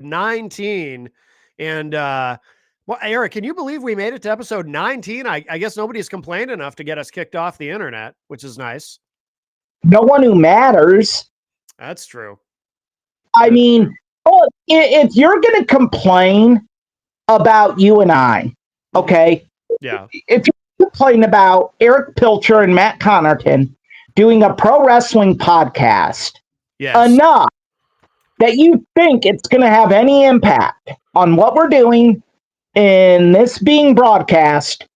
19. And well, Eric, can you believe we made it to episode 19? I guess nobody's complained enough to get us kicked off the internet, which is nice. No one who matters. That's true. I mean, if you're going to complain about you and I, okay? Yeah. If you're complaining about Eric Pilcher and Matt Connarton doing a pro wrestling podcast enough that you think it's going to have any impact on what we're doing in this being broadcast,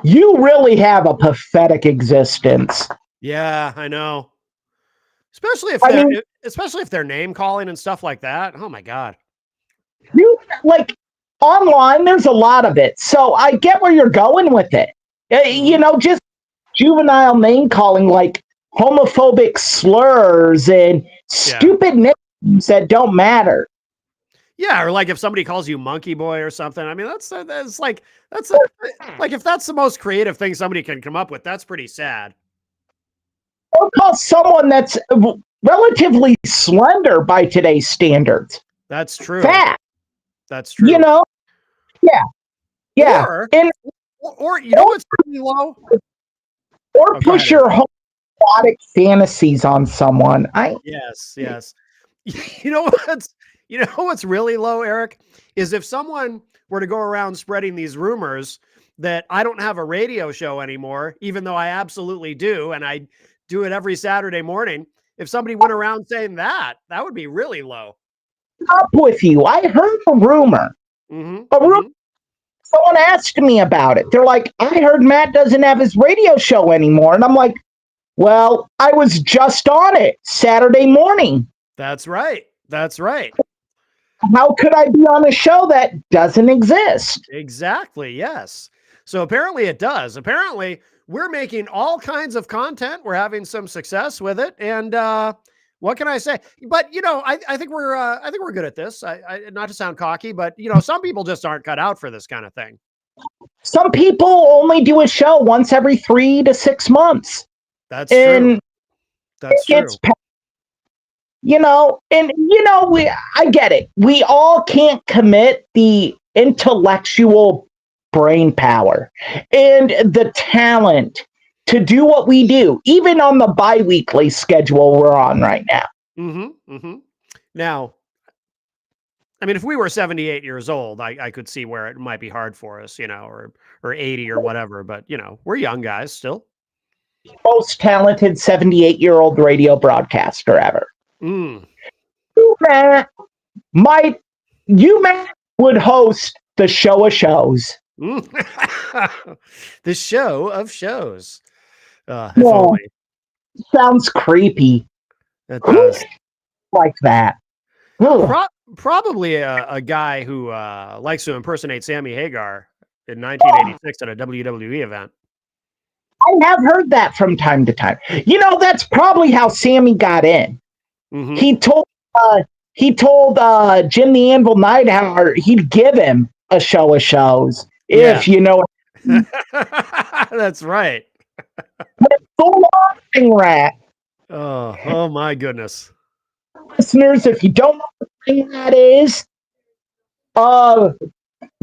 you really have a pathetic existence. Yeah, I know. Especially if they're name calling and stuff like that. Oh my God. You like online, there's a lot of it. So I get where you're going with it. You know, just juvenile name calling, like homophobic slurs and stupid names that don't matter. Yeah, or like if somebody calls you monkey boy or something. I mean, that's like if that's the most creative thing somebody can come up with, that's pretty sad. Or call someone that's relatively slender by today's standards. That's true. Fat. That's true. You know? Yeah. Yeah. Or you know what's really low? Or push your homoerotic fantasies on someone. Yes. You know what's really low, Eric, is if someone were to go around spreading these rumors that I don't have a radio show anymore, even though I absolutely do, and I do it every Saturday morning. If somebody went around saying that would be really low. Up with you. I heard a rumor. Someone asked me about it. They're like, I heard Matt doesn't have his radio show anymore. And I'm like, well, I was just on it Saturday morning. That's right. How could I be on a show that doesn't exist? Exactly. Yes. So apparently it does. Apparently we're making all kinds of content. We're having some success with it. And what can I say? But, you know, I think we're good at this. I not to sound cocky, but, you know, some people just aren't cut out for this kind of thing. Some people only do a show once every 3 to 6 months. That's true. That's true. You know, I get it. We all can't commit the intellectual brain power and the talent to do what we do, even on the bi-weekly schedule we're on right now. Now, I mean, if we were 78 years old, I could see where it might be hard for us, you know, or 80 or whatever, but, you know, we're young guys still. Most talented 78-year-old radio broadcaster ever. You, Matt would host the show of shows. The show of shows. Sounds creepy. It does. Like that. Probably a guy who likes to impersonate Sammy Hagar in 1986 at a WWE event. I have heard that from time to time. You know, that's probably how Sammy got in. He told Jim the Anvil Neidhauer he'd give him a show of shows if you know. That's right. Full on Ring Rat. Oh my goodness. Listeners, if you don't know what Ring Rat is, go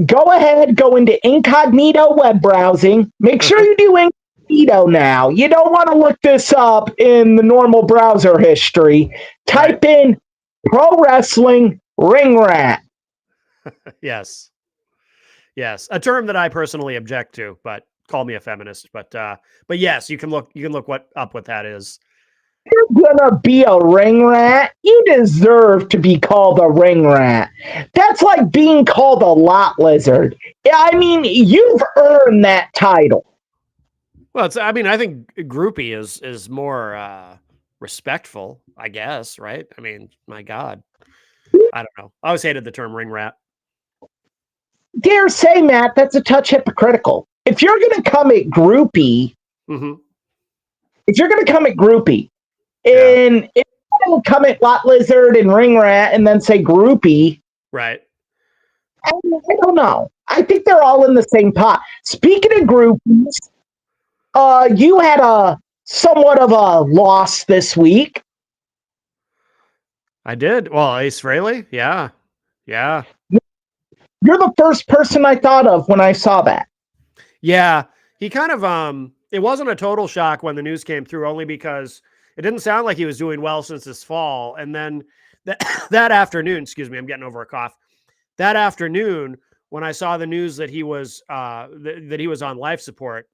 ahead, go into incognito web browsing. Make sure you do incognito now. You don't want to look this up in the normal browser history. Type in pro wrestling Ring Rat. Yes. A term that I personally object to, but call me a feminist. But yes, you can look what that is. You're gonna be a ring rat. You deserve to be called a ring rat. That's like being called a lot lizard. I mean, you've earned that title. Well, I think groupie is more respectful, I guess, right? I mean, my God, I don't know. I always hated the term ring rat. Dare say, Matt, that's a touch hypocritical. If you're gonna come at groupie, and if you're gonna come at lot lizard and ring rat and then say groupie, right? I don't know. I think they're all in the same pot. Speaking of groupies, you had a somewhat of a loss this week. I did. Well, Ace Frehley, yeah. Yeah. You're the first person I thought of when I saw that. Yeah. He kind of it wasn't a total shock when the news came through, only because it didn't sound like he was doing well since this fall. And then that that afternoon, excuse me, I'm getting over a cough. That afternoon, when I saw the news that he was that he was on life support,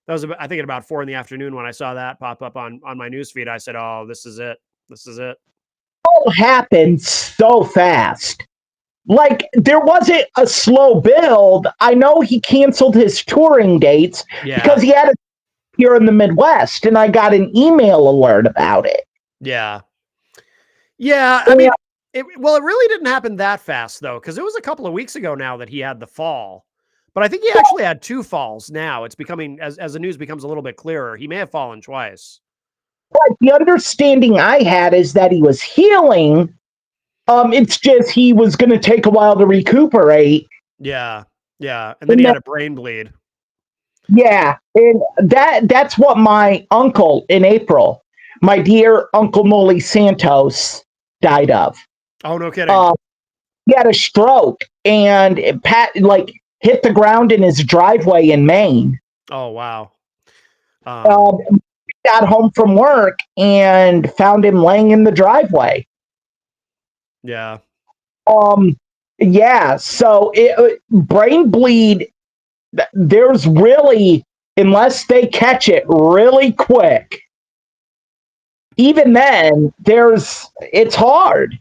that was I think at about 4 in the afternoon when I saw that pop up on my news feed. I said, "Oh, this is it. This is it." All happened so fast. Like, there wasn't a slow build. I know he canceled his touring dates Yeah. because he had it here in the Midwest, and I got an email alert about it. Yeah. Yeah, I mean, it really didn't happen that fast though, because it was a couple of weeks ago now that he had the fall. But I think he actually had 2 falls now. It's becoming, as the news becomes a little bit clearer, he may have fallen twice. But the understanding I had is that he was healing. It's just he was going to take a while to recuperate. Yeah. Yeah, and then he had a brain bleed. Yeah, and that's what my uncle in April, my dear Uncle Noli Santos, died of. Oh, no kidding. He had a stroke and hit the ground in his driveway in Maine. Oh, wow. Got home from work and found him laying in the driveway. Yeah. Yeah. So brain bleed. There's really, unless they catch it really quick, even then, it's hard.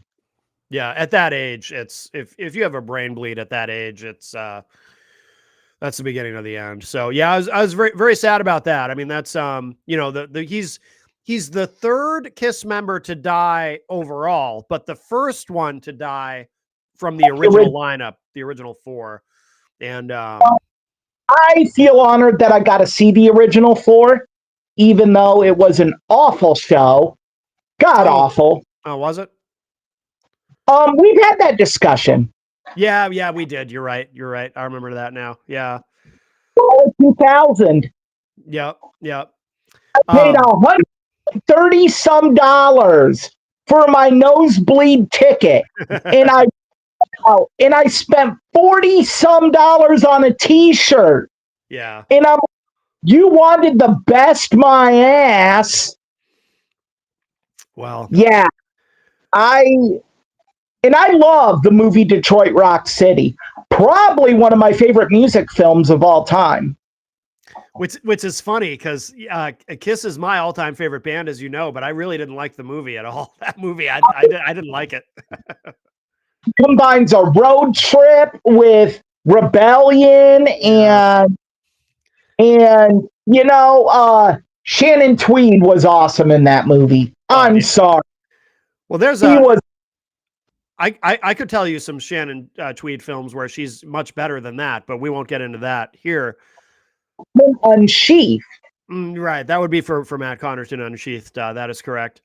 Yeah, at that age, it's if you have a brain bleed at that age, it's that's the beginning of the end. So yeah, I was very very sad about that. I mean, that's you know, the he's the third Kiss member to die overall, but the first one to die from the original lineup, the original 4. And I feel honored that I got to see the original 4, even though it was an awful show. God awful. Oh, was it? We've had that discussion. Yeah, we did. You're right. You're right. I remember that now. Yeah. 2000. Yep. I paid $130 some for my nosebleed ticket, and I spent $40 some on a T-shirt. Yeah. And you wanted the best my ass. Well. Yeah. I love the movie Detroit Rock City. Probably one of my favorite music films of all time. Which is funny because Kiss is my all-time favorite band, as you know, but I really didn't like the movie at all. That movie, I didn't like it. Combines a road trip with rebellion and you know, Shannon Tweed was awesome in that movie. I'm sorry. Well, I could tell you some Shannon Tweed films where she's much better than that, but we won't get into that here. Unsheathed. Right. That would be for Matt Connerton, Unsheathed. That is correct.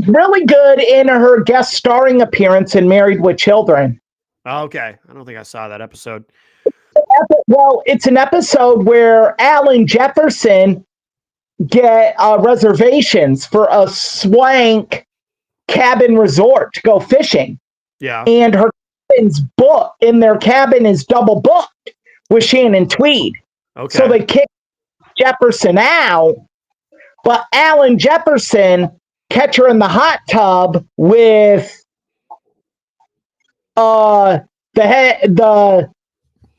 Really good in her guest starring appearance in Married with Children. Okay. I don't think I saw that episode. Well, it's an episode where Alan Jefferson get reservations for a swank cabin resort to go fishing. Yeah. And her cabin's book in their cabin is double booked with Shannon Tweed. Okay. So they kick Jefferson out, but Alan Jefferson catch her in the hot tub with the head of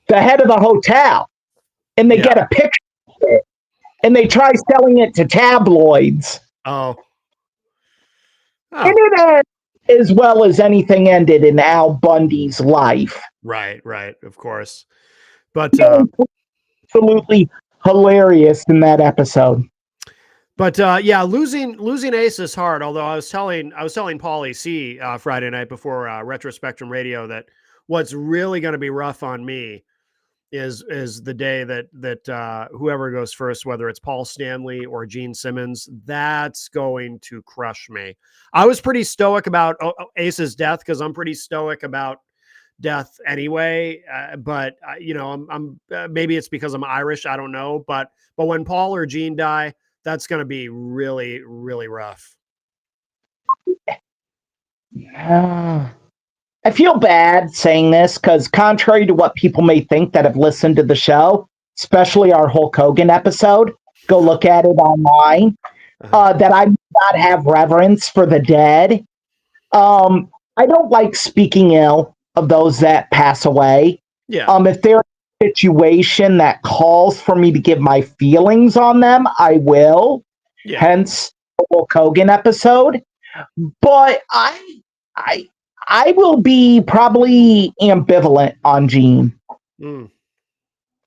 the hotel, and they get a picture of it, and they try selling it to tabloids. Oh. And it ends as well as anything ended in Al Bundy's life. Right, of course. But absolutely hilarious in that episode. But yeah, losing Ace is hard. Although I was telling Paulie C Friday night before Retro Spectrum Radio that what's really going to be rough on me is the day that whoever goes first, whether it's Paul Stanley or Gene Simmons, that's going to crush me. I was pretty stoic about Ace's death because I'm pretty stoic about death anyway. But you know, I'm maybe it's because I'm Irish. I don't know. But when Paul or Gene die, that's going to be really, really rough. I feel bad saying this because, contrary to what people may think that have listened to the show, especially our Hulk Hogan episode, go look at it online. That I do not have reverence for the dead. I don't like speaking ill of those that pass away. Yeah. If there's a situation that calls for me to give my feelings on them, I will. Yeah. Hence the Hulk Hogan episode. But I will be probably ambivalent on Gene. Mm.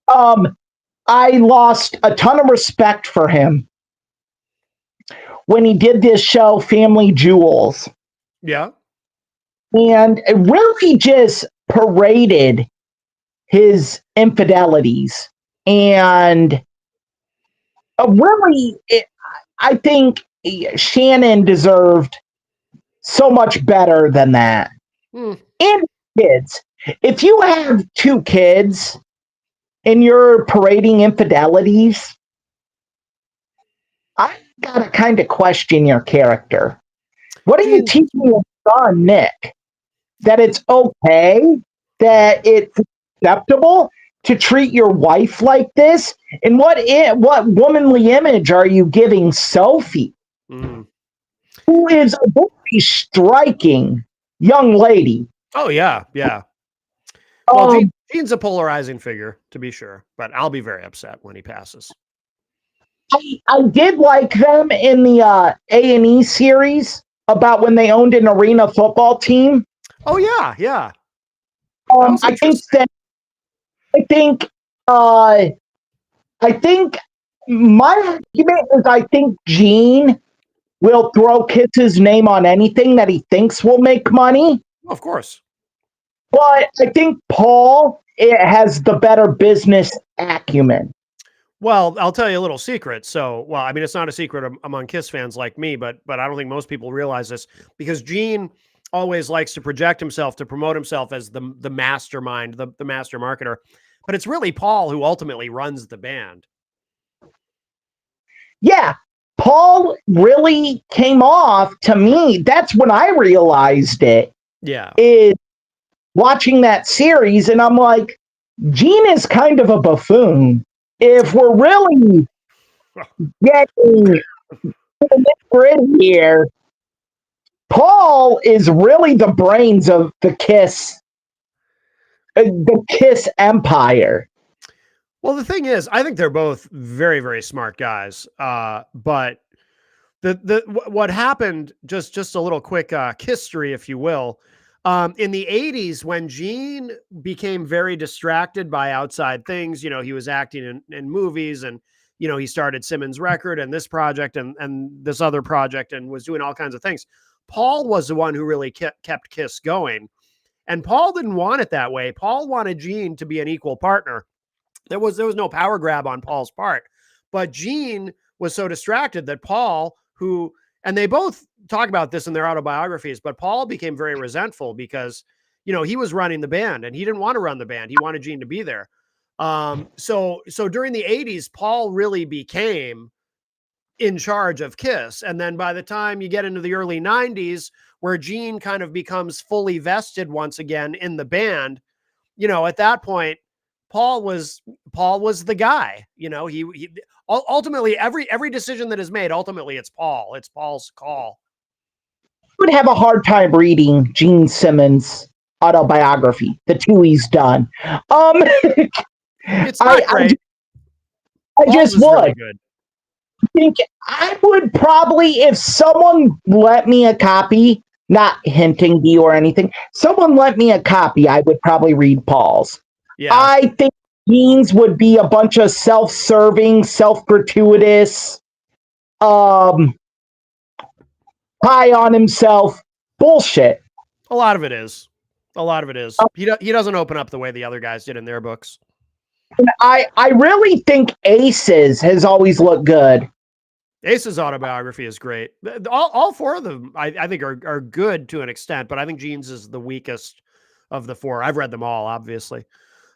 I lost a ton of respect for him when he did this show, Family Jewels. Yeah. And it really just paraded his infidelities. And I think Shannon deserved so much better than that. Mm. And kids. If you have 2 kids and you're parading infidelities, I gotta kind of question your character. What are you teaching your son, Nick? That it's okay, that it's acceptable to treat your wife like this? And what womanly image are you giving Sophie, who is a very striking young lady? Oh yeah, yeah. Well, Gene's a polarizing figure, to be sure, but I'll be very upset when he passes. I did like them in the A&E series about when they owned an arena football team. Oh yeah, yeah. I think my argument is I think Gene will throw Kiss's name on anything that he thinks will make money. Of course. But I think Paul has the better business acumen. Well, I'll tell you a little secret. So, well, I mean, it's not a secret among Kiss fans like me, but I don't think most people realize this, because Gene always likes to project himself, to promote himself as the mastermind, the master marketer. But it's really Paul who ultimately runs the band. Yeah, Paul really came off, to me, that's when I realized it. Yeah. Is watching that series, and I'm like, Gene is kind of a buffoon. If we're really getting in here, Paul is really the brains of the Kiss empire. Well, the thing is, I think they're both very, very smart guys. But what happened, just a little quick history, if you will. In the 80s, when Gene became very distracted by outside things, he was acting in movies, and, he started Simmons Record and this project and this other project, and was doing all kinds of things. Paul was the one who really kept Kiss going. And Paul didn't want it that way. Paul wanted Gene to be an equal partner. There was no power grab on Paul's part, but Gene was so distracted that Paul, and they both talk about this in their autobiographies, but Paul became very resentful because, he was running the band and he didn't want to run the band. He wanted Gene to be there. So during the 80s, Paul really became in charge of Kiss. And then by the time you get into the early 90s, where Gene kind of becomes fully vested once again in the band, at that point, Paul was the guy. He ultimately, every decision that is made, ultimately it's Paul. It's Paul's call. I would have a hard time reading Gene Simmons' autobiography, the 2 he's done. It's not great. I just would. Really good. I think I would probably, if someone let me a copy, not hinting to you or anything, someone let me a copy, I would probably read Paul's. Yeah. I think Gene's would be a bunch of self-serving, self-gratuitous, high on himself bullshit. A lot of it is. He doesn't open up the way the other guys did in their books. I really think Ace's has always looked good. Ace's autobiography is great. All 4 of them, I think, are good to an extent, but I think Gene's is the weakest of the 4. I've read them all, obviously.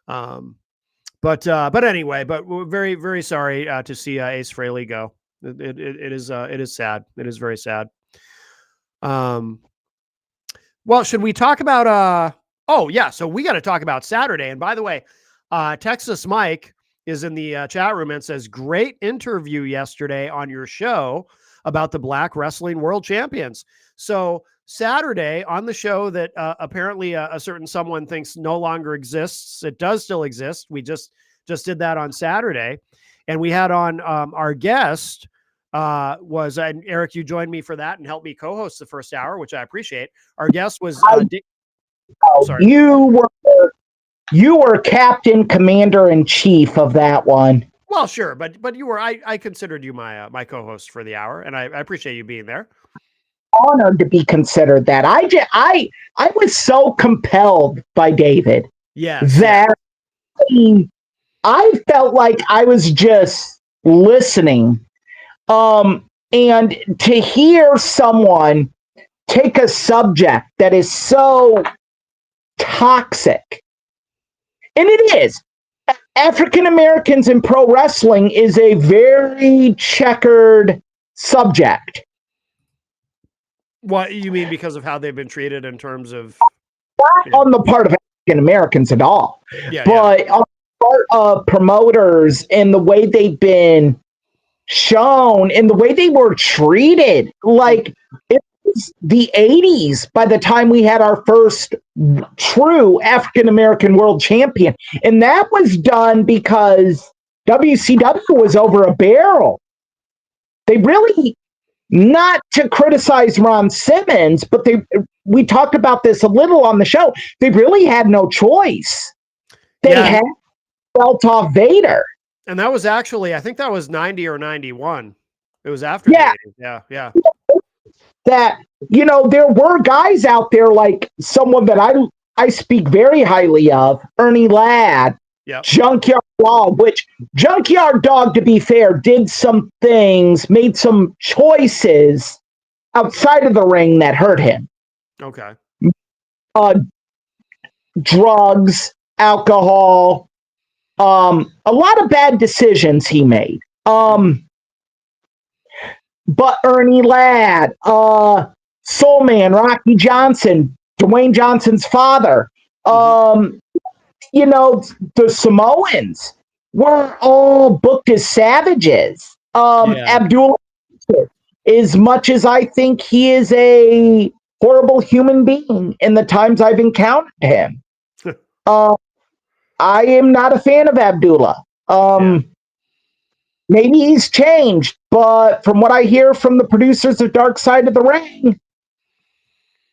But anyway, but we're very, very sorry to see Ace Frehley go. It is sad. It is very sad. Well, should we talk about oh yeah, so we got to talk about Saturday. And by the way, Texas Mike is in the chat room and says, "Great interview yesterday on your show about the Black Wrestling World Champions." So Saturday on the show that apparently a certain someone thinks no longer exists. It does still exist. We just did that on Saturday, and we had on our guest was and Eric, you joined me for that and helped me co-host the first hour, which I appreciate. Our guest was sorry. You were captain, commander in chief of that one. Well, sure, but you were I considered you my my co-host for the hour, and I appreciate you being there. Honored to be considered that. I was so compelled by David. Yes. That I felt like I was just listening. And to hear someone take a subject that is so toxic, and it is. African Americans in pro wrestling is a very checkered subject. What you mean because of how they've been treated in terms of not on the part of African Americans at all, but on the part of promoters and the way they've been shown and the way they were treated. Like it was the 80s by the time we had our first true African American world champion, and that was done because WCW was over a barrel. They really, not to criticize Ron Simmons, but we talked about this a little on the show. They really had no choice. They had belt off Vader. And that was actually, I think that was 90 or 91. It was after. Yeah. That, there were guys out there like someone that I speak very highly of, Ernie Ladd, Junkyard Dog, which Junkyard Dog, to be fair, did some things, made some choices outside of the ring that hurt him. Okay. Drugs, alcohol, a lot of bad decisions he made. But Ernie Ladd, Soul Man, Rocky Johnson, Dwayne Johnson's father, the Samoans were all booked as savages. Abdul, as much as I think he is a horrible human being in the times I've encountered him, I am not a fan of Abdullah. Maybe he's changed, but from what I hear from the producers of Dark Side of the Ring,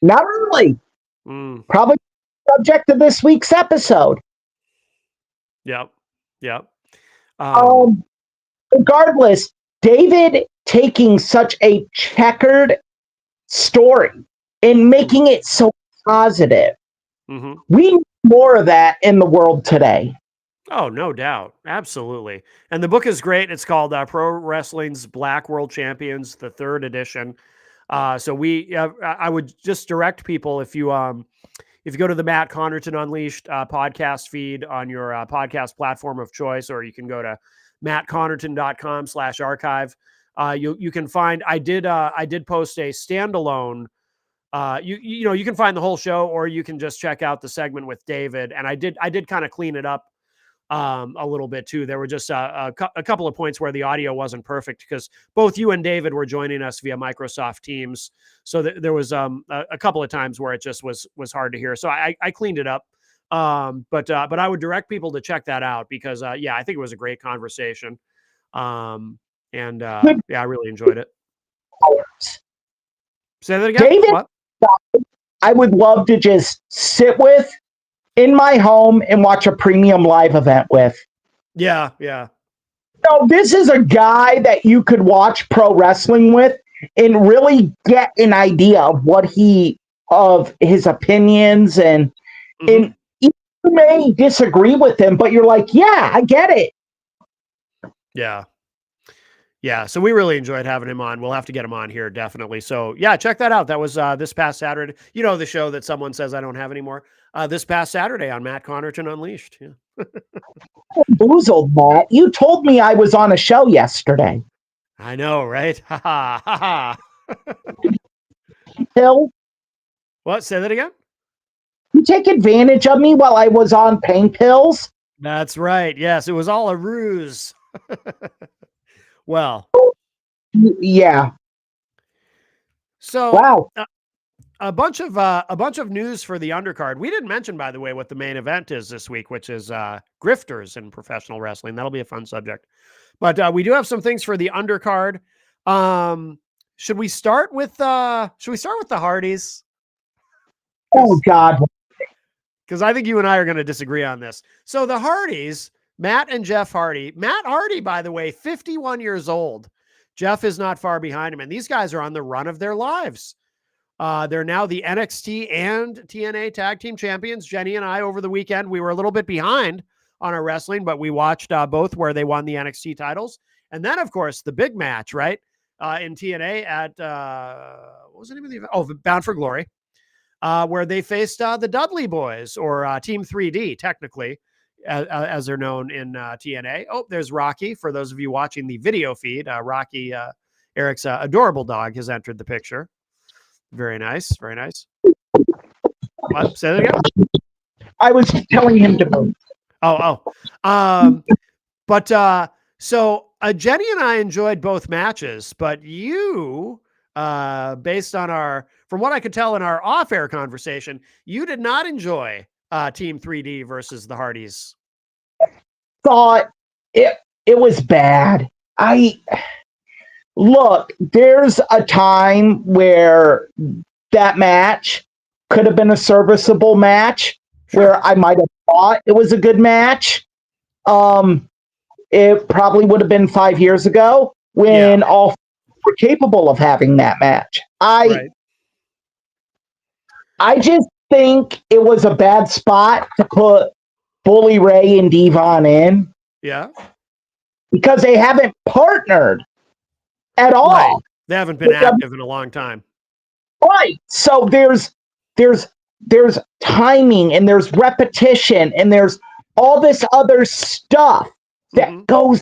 not really. Probably subject of this week's episode. Yep. Regardless, David taking such a checkered story and making it so positive. We need more of that in the world today. Oh, no doubt. Absolutely. And the book is great. It's called Pro Wrestling's Black World Champions, the 3rd edition. So I would just direct people, if you go to the Matt Connerton Unleashed podcast feed on your podcast platform of choice, or you can go to mattconnerton.com/archive. You can find, I did post a standalone. You can find the whole show, or you can just check out the segment with David. And I did kind of clean it up a little bit too. There were just a couple of points where the audio wasn't perfect because both you and David were joining us via Microsoft Teams. So there was a couple of times where it just was hard to hear. So I cleaned it up. But I would direct people to check that out because I think it was a great conversation. I really enjoyed it. Say that again. David, what? I would love to just sit with in my home and watch a premium live event with. Yeah. So this is a guy that you could watch pro wrestling with and really get an idea of his opinions, and you may disagree with him, but you're like, yeah, I get it. Yeah. So we really enjoyed having him on. We'll have to get him on here, definitely. So yeah, check that out. That was this past Saturday. The show that someone says I don't have anymore. This past Saturday on Matt Connerton Unleashed. Yeah. Boozled, Matt. You told me I was on a show yesterday. I know, right? Ha ha ha. Hill. What? Say that again? You take advantage of me while I was on pain pills? That's right. Yes, it was all a ruse. Well, Yeah. so Wow. a bunch of news for the undercard. We didn't mention, by the way, what the main event is this week, which is grifters in professional wrestling. That'll be a fun subject. But we do have some things for the undercard. Should we start with the Hardys? Oh God. Because I think you and I are going to disagree on this. So the Hardys, Matt and Jeff Hardy. Matt Hardy, by the way, 51 years old. Jeff is not far behind him, and these guys are on the run of their lives. They're now the NXT and TNA tag team champions. Jenny and I, over the weekend, we were a little bit behind on our wrestling, but we watched both where they won the NXT titles. And then, of course, the big match, right? In TNA at, what was the name of the event? Oh, Bound for Glory, where they faced the Dudley Boys, or Team 3D, technically, as they're known in TNA. Oh, there's Rocky. For those of you watching the video feed, Rocky, Eric's adorable dog, has entered the picture. Very nice. Very nice. What? Say that again? I was telling him to move. But so Jenny and I enjoyed both matches, but you, based on from what I could tell in our off-air conversation, you did not enjoy Team 3D versus the Hardys. Thought it was bad. Look, there's a time where that match could have been a serviceable match, where I might have thought it was a good match. It probably would have been 5 years ago when all were capable of having that match. I just think it was a bad spot to put Bully Ray and Devon in. Yeah. Because they haven't partnered at all. Right. They haven't been active in a long time. Right. So there's timing, and there's repetition, and there's all this other stuff that goes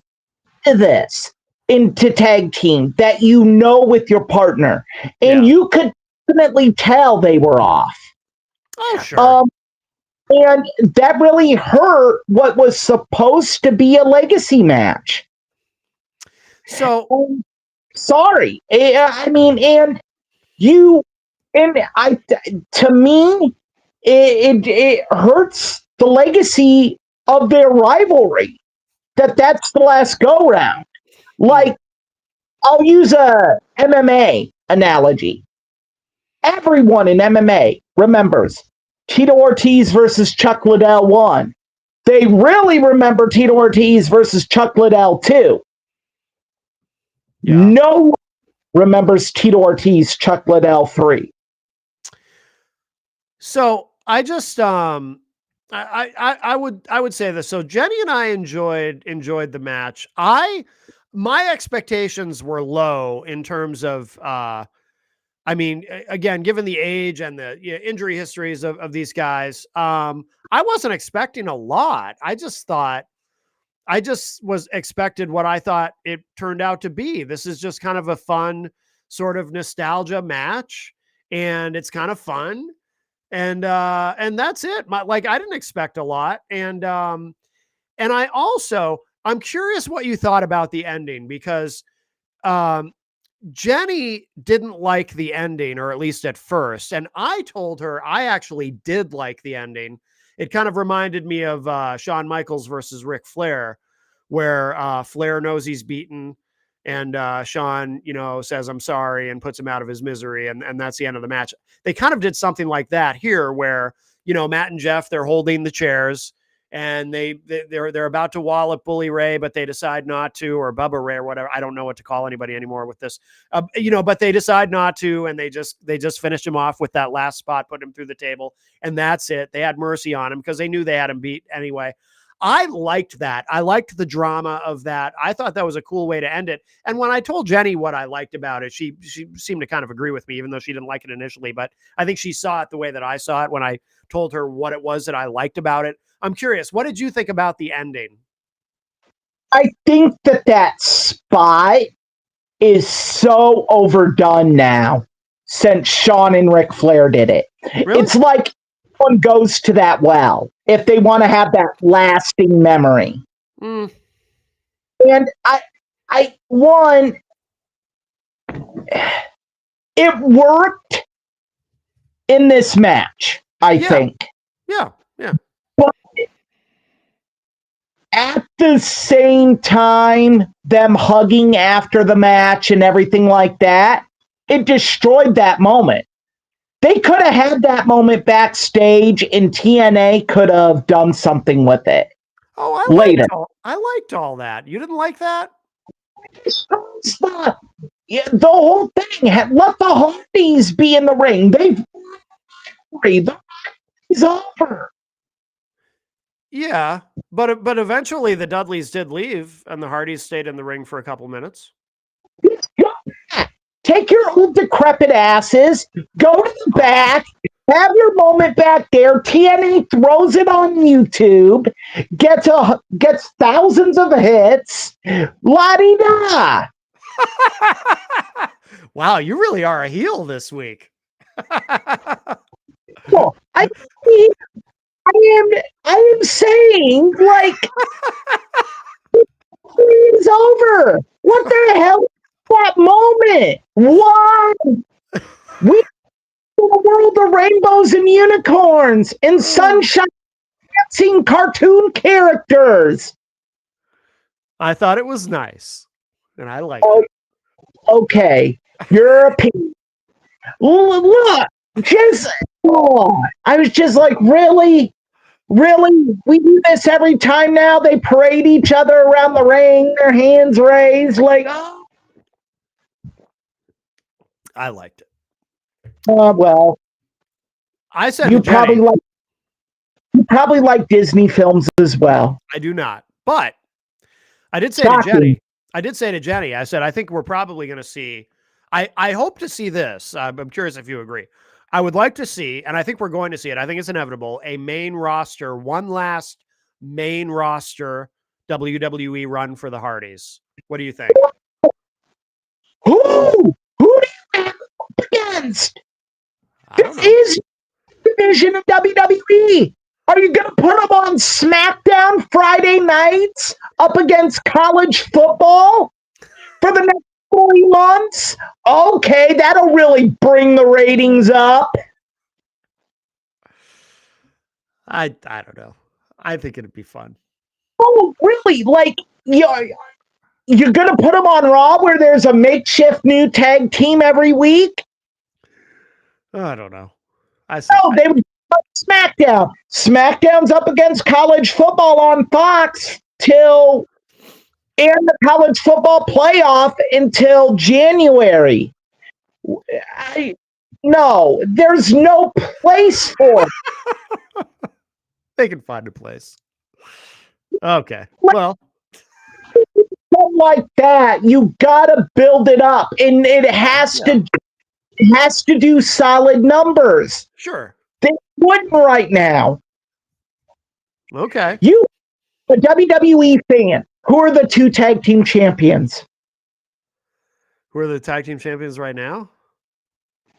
into tag team that with your partner. And you could definitely tell they were off. Oh, sure. And that really hurt what was supposed to be a legacy match. So sorry. I mean, to me, it hurts the legacy of their rivalry. That's the last go round. Like, I'll use a MMA analogy. Everyone in MMA remembers Tito Ortiz versus Chuck Liddell 1. They really remember Tito Ortiz versus Chuck Liddell 2. Yeah. No one remembers Tito Ortiz, Chuck Liddell 3. So I just I would say this. So Jenny and I enjoyed the match. My expectations were low in terms of I mean, again, given the age and the injury histories of these guys, I wasn't expecting a lot. I just was expected what I thought it turned out to be. This is just kind of a fun sort of nostalgia match, and it's kind of fun. And that's it. I didn't expect a lot. And I'm curious what you thought about the ending, because Jenny didn't like the ending, or at least at first. And I told her I actually did like the ending. It kind of reminded me of Shawn Michaels versus Ric Flair, where Flair knows he's beaten, and Shawn, says, "I'm sorry," and puts him out of his misery. And that's the end of the match. They kind of did something like that here, where, Matt and Jeff, they're holding the chairs, and they're about to wallop Bully Ray, but they decide not to, or Bubba Ray, or whatever. I don't know what to call anybody anymore with this, but they decide not to, and they just finish him off with that last spot, put him through the table, and that's it. They had mercy on him because they knew they had him beat anyway. I liked that. I liked the drama of that. I thought that was a cool way to end it. And when I told Jenny what I liked about it, she seemed to kind of agree with me, even though she didn't like it initially. But I think she saw it the way that I saw it when I told her what it was that I liked about it. I'm curious, what did you think about the ending? I think that spot is so overdone now. since Shawn and Ric Flair did it. Really? It's like one goes to that well if they want to have that lasting memory. Mm. And it worked in this match, I think. Yeah. But at the same time, them hugging after the match and everything like that, it destroyed that moment. They could have had that moment backstage, and TNA could have done something with it. Oh, I liked all that. You didn't like that? Stop. Yeah, the whole thing let the Hardys be in the ring. The is over. Yeah, but eventually the Dudleys did leave, and the Hardys stayed in the ring for a couple minutes. Take your old decrepit asses, go to the back, have your moment back there. TNA throws it on YouTube, gets thousands of hits. La-di-da. Wow, you really are a heel this week. Well, I am saying, like, it's over. What the hell is that moment? Why? We the world of rainbows and unicorns and sunshine dancing cartoon characters. I thought it was nice, and I liked it. Okay, your opinion. Look, I was just like, really? Really? We do this every time now? They parade each other around the ring, their hands raised, like, oh. I liked it. Well, I said you probably like Disney films as well. I do not, but I did say to Jenny. I said I think we're probably going to see. I hope to see this. I'm curious if you agree. I would like to see, and I think we're going to see it. I think it's inevitable. One last main roster WWE run for the Hardys. What do you think? Who do you have up against? This is division of WWE. Are you going to put them on SmackDown Friday nights up against college football for the next 3 months? Okay, that'll really bring the ratings up. I don't know. I think it'd be fun. Oh, really? Like, you're going to put them on Raw where there's a makeshift new tag team every week? I don't know. They would SmackDown. SmackDown's up against college football on Fox and the college football playoff until January. No, there's no place for it. They can find a place. Okay. Well, like that, you gotta build it up, and it has to do solid numbers. Sure. They wouldn't right now. Okay. You, a WWE fan, who are the 2 tag team champions? Who are the tag team champions right now?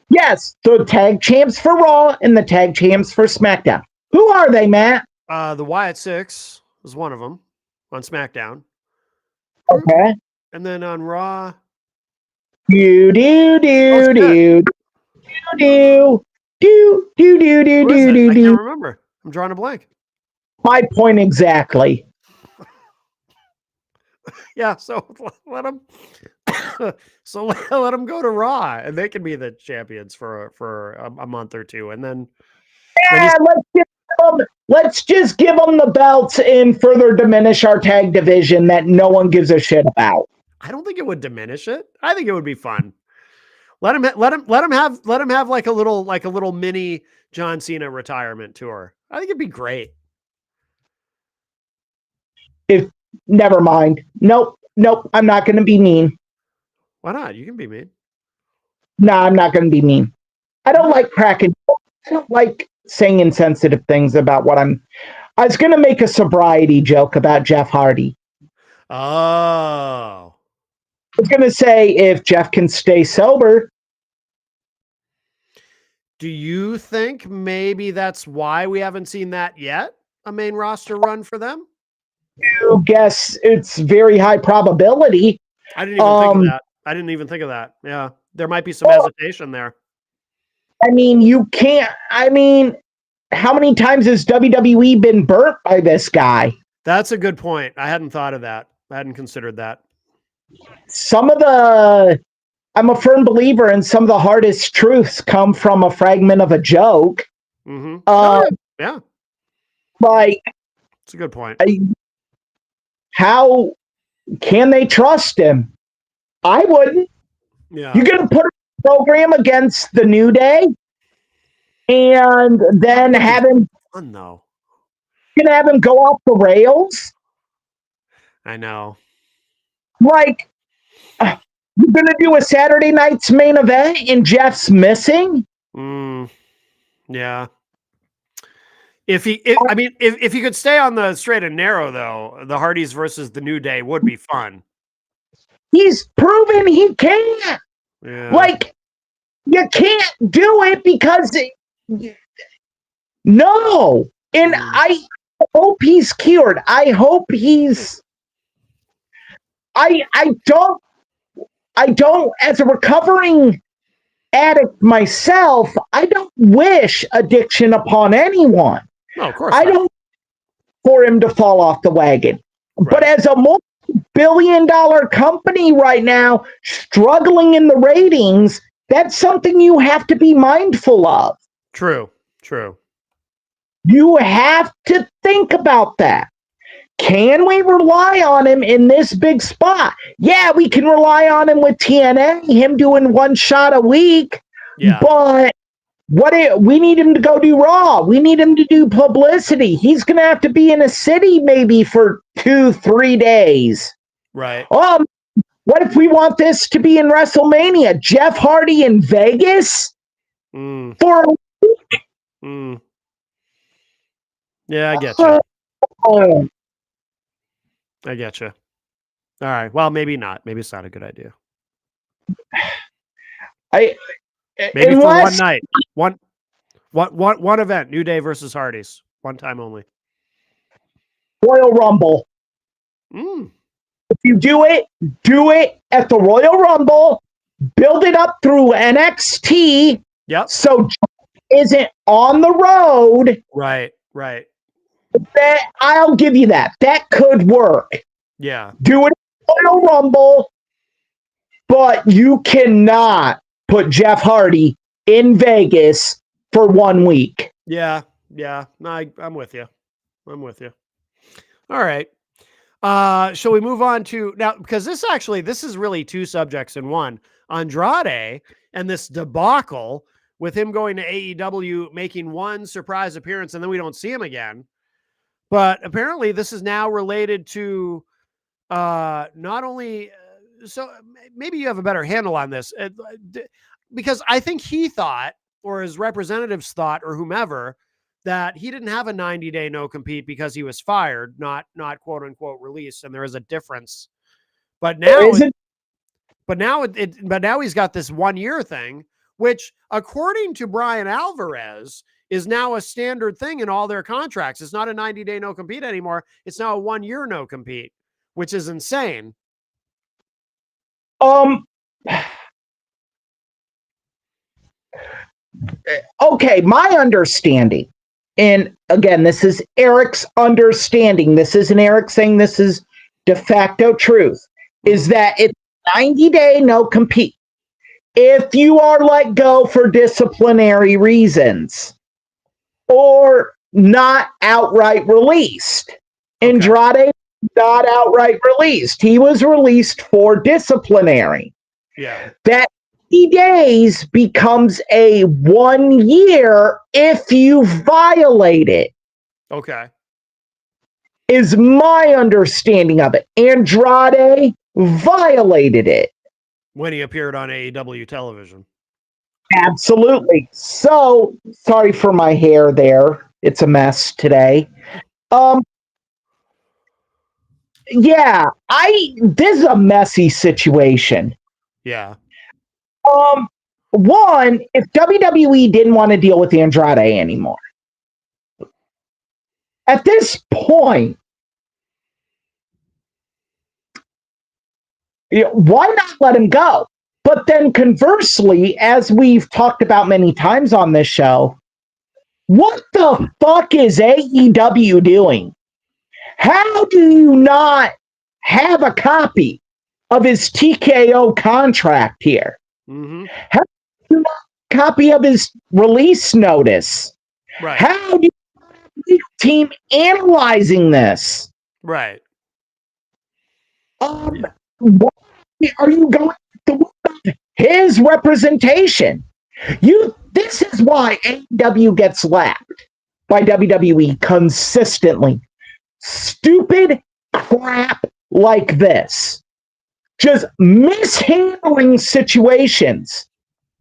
Yes, the tag champs for Raw and the tag champs for SmackDown. Who are they, Matt? The Wyatt Six was one of them on SmackDown. Okay. And then on Raw. Do. I can't remember. I'm drawing a blank. My point exactly. Yeah, so let them let them go to Raw, and they can be the champions for a month or two, and then let's just give them the belts and further diminish our tag division that no one gives a shit about. I don't think it would diminish it. I think it would be fun. Let him have like a little mini John Cena retirement tour. I think it'd be great. Never mind. Nope. I'm not going to be mean. Why not? You can be mean. No, I'm not going to be mean. I don't like cracking. I don't like saying insensitive things about what I was going to make a sobriety joke about Jeff Hardy. Oh. I was going to say if Jeff can stay sober, Do you think maybe that's why we haven't seen that yet? A main roster run for them? I guess it's very high probability. I didn't even think of that. I didn't even think of that. Yeah. There might be some hesitation there. I mean, you can't. I mean, how many times has WWE been burnt by this guy? That's a good point. I hadn't thought of that. I hadn't considered that. I'm a firm believer in some of the hardest truths come from a fragment of a joke. Yeah. Like, it's a good point. How can they trust him? I wouldn't. Yeah. You're going to put a program against the New Day and then have him fun though. You can have him go off the rails. I know. Like, you're going to do a Saturday night's main event and Jeff's missing? Yeah. If he could stay on the straight and narrow, though, the Hardys versus the New Day would be fun. He's proven he can. Yeah. Like, you can't do it because no. And I hope he's cured. I hope he's. I don't, as a recovering addict myself, I don't wish addiction upon anyone. No, of course I not. don't for him to fall off the wagon. Right. But as a multi-billion-dollar company right now, struggling in the ratings, that's something you have to be mindful of. True. You have to think about that. Can we rely on him in this big spot? Yeah, we can rely on him with TNA, him doing one shot a week. Yeah. But we need him to go do Raw. We need him to do publicity. He's going to have to be in a city maybe for 2-3 days. Right. What if we want this to be in WrestleMania? Jeff Hardy in Vegas for a week? Yeah, I get you. I get you. All right. Well, maybe not. Maybe it's not a good idea. Maybe for one night, one event, New Day versus Hardys, one time only. Royal Rumble. If you do it at the Royal Rumble. Build it up through NXT. Yep. So isn't on the road. Right. That I'll give you that. That could work. Yeah. Do it at Royal Rumble, but you cannot put Jeff Hardy in Vegas for 1 week. Yeah. No, I'm with you. All right. Shall we move on to now? Because this is really two subjects in one. Andrade and this debacle with him going to AEW, making one surprise appearance, and then we don't see him again. But apparently this is now related to not only so maybe you have a better handle on this, because I think he thought, or his representatives thought, or whomever, that he didn't have a 90-day no compete because he was fired, not quote unquote released, and there is a difference. But now, now he's got this 1 year thing, which according to Brian Alvarez is now a standard thing in all their contracts. It's not a 90-day no compete anymore. It's now a 1 year no compete, which is insane. Okay, my understanding, and again, this is Eric's understanding. This isn't Eric saying this is de facto truth, is that it's 90-day no compete. If you are let go for disciplinary reasons or not outright released. Okay. Andrade not outright released. He was released for disciplinary. Yeah. That 90 days becomes a 1 year if you violate it. Okay. Is my understanding of it. Andrade violated it. When he appeared on AEW television. Absolutely. So, sorry for my hair there. It's a mess today. Yeah, this is a messy situation. Yeah. one, if WWE didn't want to deal with Andrade anymore, at this point, why not let him go? But then conversely, as we've talked about many times on this show, what the fuck is AEW doing? How do you not have a copy of his TKO contract here? Mm-hmm. How do you not have a copy of his release notice? Right. How do you have a team analyzing this? Right. Why are you going through his representation? This is why AEW gets lapped by WWE consistently. Stupid crap like this. Just mishandling situations.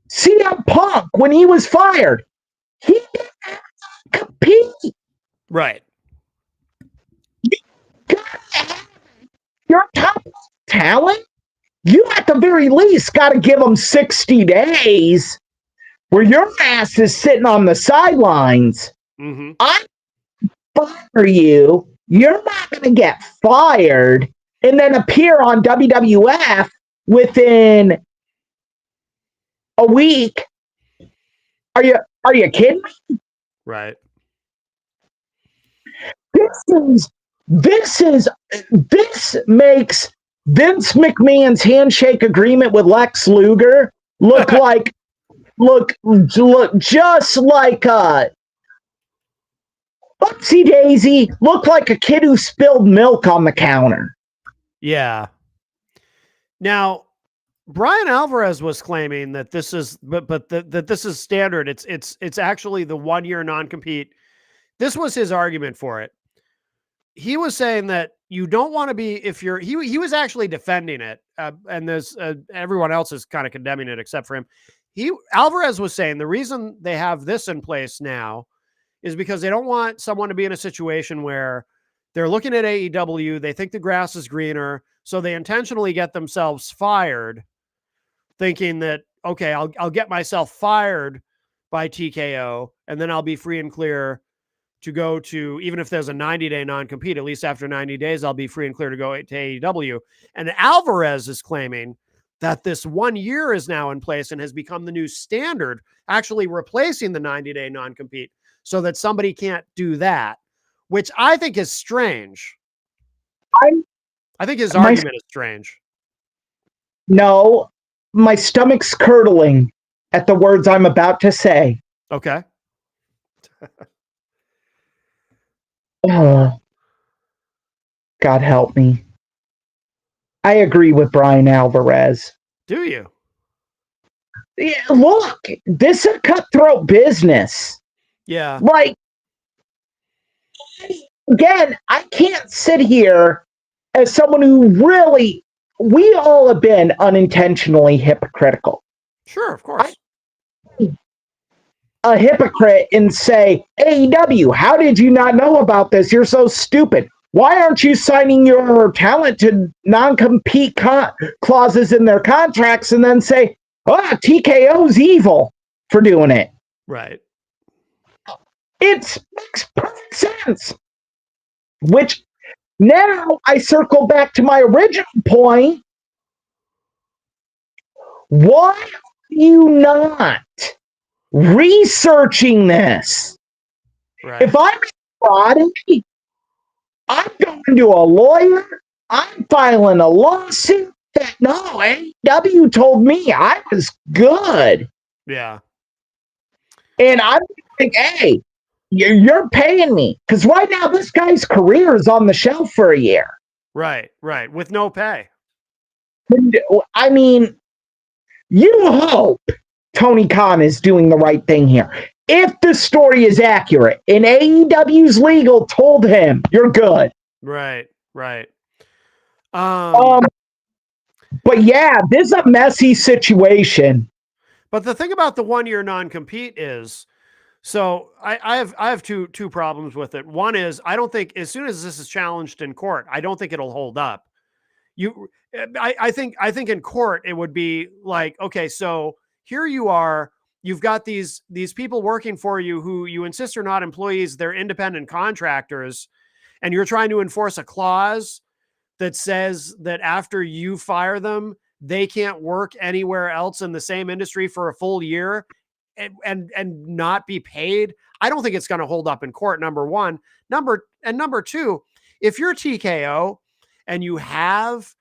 CM Punk, when he was fired, he didn't have to compete. Right. Your top talent, you at the very least got to give them 60 days where your ass is sitting on the sidelines. Mm-hmm. I fire you. You're not going to get fired and then appear on WWF within a week. Are you kidding me? Right. This makes Vince McMahon's handshake agreement with Lex Luger look just like Oopsie Daisy, look like a kid who spilled milk on the counter. Yeah. Now, Brian Alvarez was claiming that this is, that this is standard. It's actually the 1 year non-compete. This was his argument for it. He was saying that you don't want to be, if you're, he was actually defending it, and there's everyone else is kind of condemning it except for him. Alvarez was saying the reason they have this in place now is because they don't want someone to be in a situation where they're looking at AEW, they think the grass is greener, so they intentionally get themselves fired, thinking that, okay, I'll get myself fired by TKO, and then I'll be free and clear to go to, even if there's a 90-day non-compete, at least after 90 days, I'll be free and clear to go to AEW. And Alvarez is claiming that this 1 year is now in place and has become the new standard, actually replacing the 90-day non-compete, so that somebody can't do that, which I think is strange. I think his argument is strange. No, my stomach's curdling at the words I'm about to say. Okay. Oh, God help me. I agree with Brian Alvarez. Do you? Yeah, look, this is a cutthroat business. Yeah. Like, again, I can't sit here as someone who really, we all have been unintentionally hypocritical. Sure, of course. A hypocrite and say, AEW, how did you not know about this? You're so stupid. Why aren't you signing your talent to non-compete clauses in their contracts and then say, TKO's evil for doing it? Right. It makes perfect sense. Which now I circle back to my original point. Why are you not researching this? Right. If I'm frauding, I'm going to a lawyer. I'm filing a lawsuit. No, AEW told me I was good. Yeah. And I'm like, hey, you're paying me. Because right now, this guy's career is on the shelf for a year. Right, right. With no pay. And, I mean, you hope Tony Khan is doing the right thing here. If the story is accurate and AEW's legal told him, you're good. Right, right. But yeah, this is a messy situation. But the thing about the 1 year non-compete is, so I have two problems with it. One is, I don't think as soon as this is challenged in court, I don't think it'll hold up. I think in court it would be like, okay, so here you are, you've got these people working for you who you insist are not employees, they're independent contractors, and you're trying to enforce a clause that says that after you fire them, they can't work anywhere else in the same industry for a full year and not be paid. I don't think it's going to hold up in court. Number one, number two, if you're TKO and you have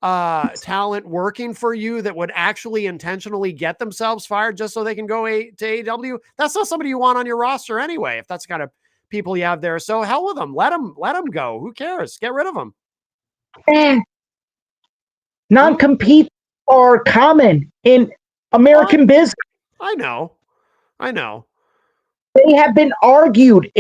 talent working for you that would actually intentionally get themselves fired just so they can go to AEW, that's not somebody you want on your roster anyway. If that's the kind of people you have there, so hell with them. Let them go. Who cares? Get rid of them. Non-compete are common in American business. I know. They have been argued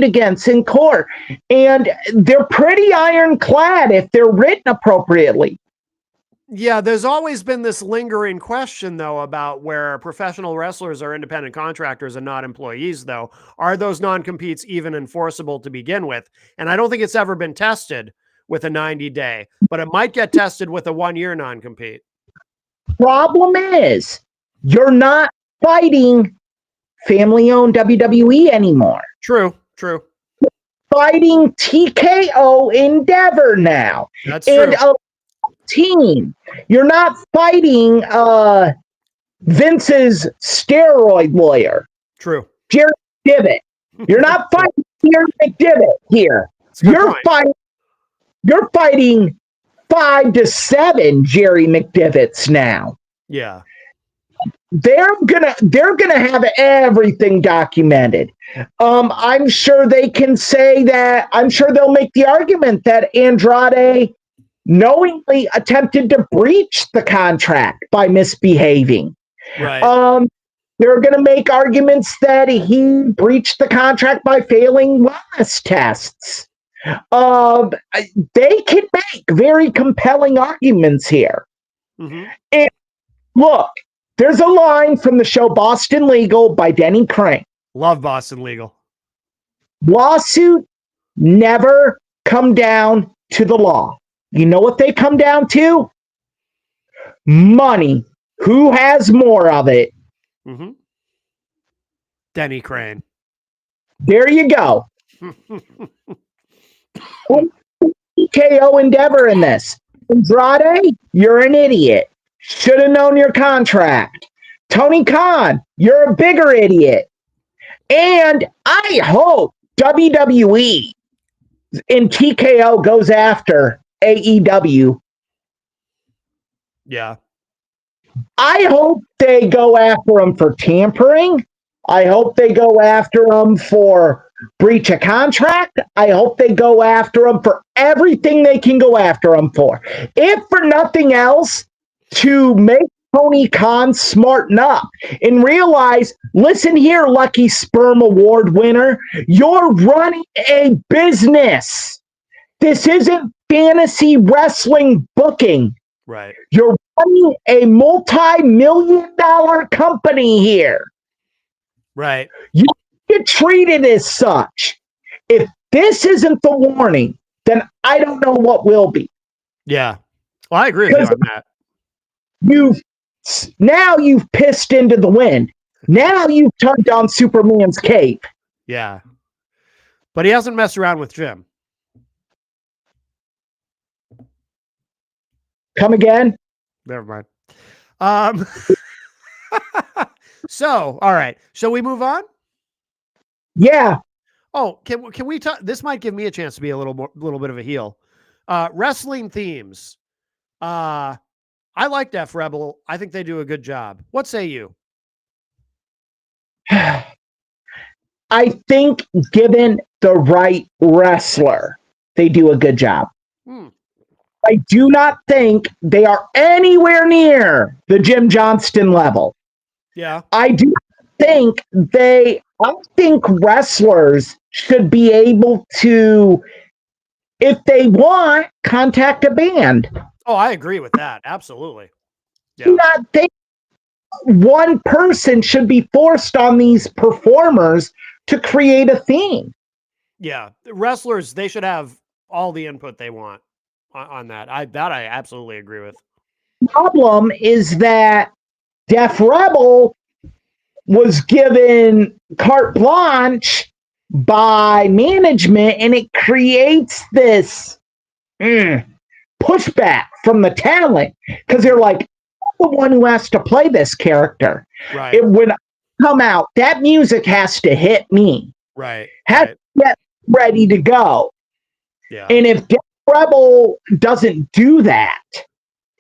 against in court, and they're pretty ironclad if they're written appropriately. Yeah, there's always been this lingering question, though, about where professional wrestlers are independent contractors and not employees, though. Are those non-competes even enforceable to begin with? And I don't think it's ever been tested with a 90-day, but it might get tested with a 1-year non-compete. Problem is, you're not fighting family-owned WWE anymore. True. Fighting TKO Endeavor now. That's and true. A team. You're not fighting Vince's steroid lawyer. True. Jerry McDevitt. You're not fighting Jerry McDevitt here. You're fighting 5 to 7 Jerry McDevitts now. Yeah. They're gonna have everything documented. I'm sure they can say that. I'm sure they'll make the argument that Andrade knowingly attempted to breach the contract by misbehaving. Right. They're going to make arguments that he breached the contract by failing wellness tests. They can make very compelling arguments here. Mm-hmm. And look, there's a line from the show Boston Legal by Denny Crane. Love Boston Legal. Lawsuit never come down to the law. You know what they come down to? Money. Who has more of it? Mm-hmm. Denny Crane. There you go. TKO Endeavor in this. Andrade, you're an idiot. Should have known your contract. Tony Khan, you're a bigger idiot. And I hope WWE and TKO goes after AEW. Yeah. I hope they go after them for tampering. I hope they go after them for breach of contract. I hope they go after them for everything they can go after them for. If for nothing else, to make Tony Khan smarten up and realize, listen here, Lucky Sperm Award winner, you're running a business. This isn't fantasy wrestling booking. Right. You're running a multi-million-dollar company here. Right. You get treated as such. If this isn't the warning, then I don't know what will be. Yeah. Well, I agree with you on that. You've pissed into the wind. Now you've turned on Superman's cape. Yeah. But he hasn't messed around with Jim. Come again? Never mind. So, all right. Shall we move on? Yeah. Oh, can we talk? This might give me a chance to be a little bit of a heel. Wrestling themes. I like Def Rebel. I think they do a good job. What say you? I think given the right wrestler, they do a good job. I do not think they are anywhere near the Jim Johnston level. Yeah. I think wrestlers should be able to, if they want, contact a band. Oh, I agree with that. Absolutely. Yeah. I do not think one person should be forced on these performers to create a theme. Yeah. Wrestlers, they should have all the input they want on that. I absolutely agree with. problem is that Def Rebel was given carte blanche by management, and it creates this pushback from the talent because they're like, I'm the one who has to play this character. Right. When I come out, that music has to hit me. Right. Has to get ready to go. Yeah. And if Def Rebel doesn't do that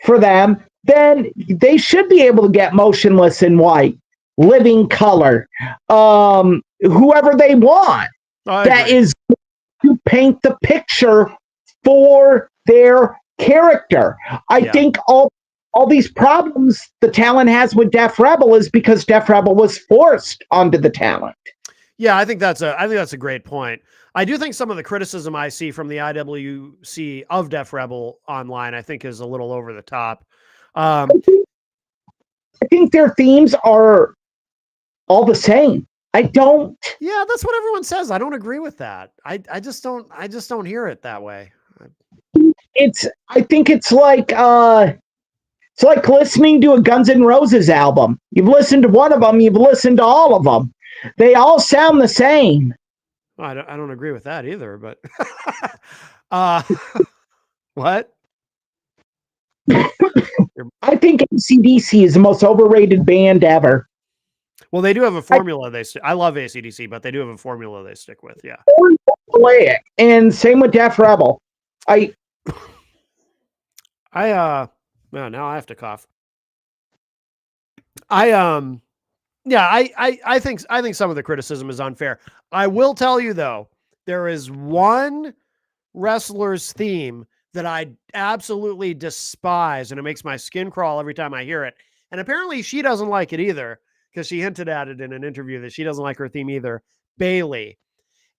for them, then they should be able to get Motionless in White, Living Color, whoever they want. That is to paint the picture for their character. I think all these problems the talent has with Def Rebel is because Def Rebel was forced onto the talent. Yeah, I think that's a great point. I do think some of the criticism I see from the IWC of Def Rebel online, I think, is a little over the top. I think their themes are all the same. I don't. Yeah, that's what everyone says. I don't agree with that. I just don't hear it that way. I think it's like listening to a Guns N' Roses album. You've listened to one of them, you've listened to all of them. They all sound the same. Well, I don't agree with that either, but what? I think AC/DC is the most overrated band ever. Well, they do have a formula. I love AC/DC, but they do have a formula they stick with. Yeah. And same with Def Rebel. Now I have to cough. I think some of the criticism is unfair. I will tell you though, there is one wrestler's theme that I absolutely despise, and it makes my skin crawl every time I hear it. And apparently she doesn't like it either, because she hinted at it in an interview that she doesn't like her theme either. Bayley.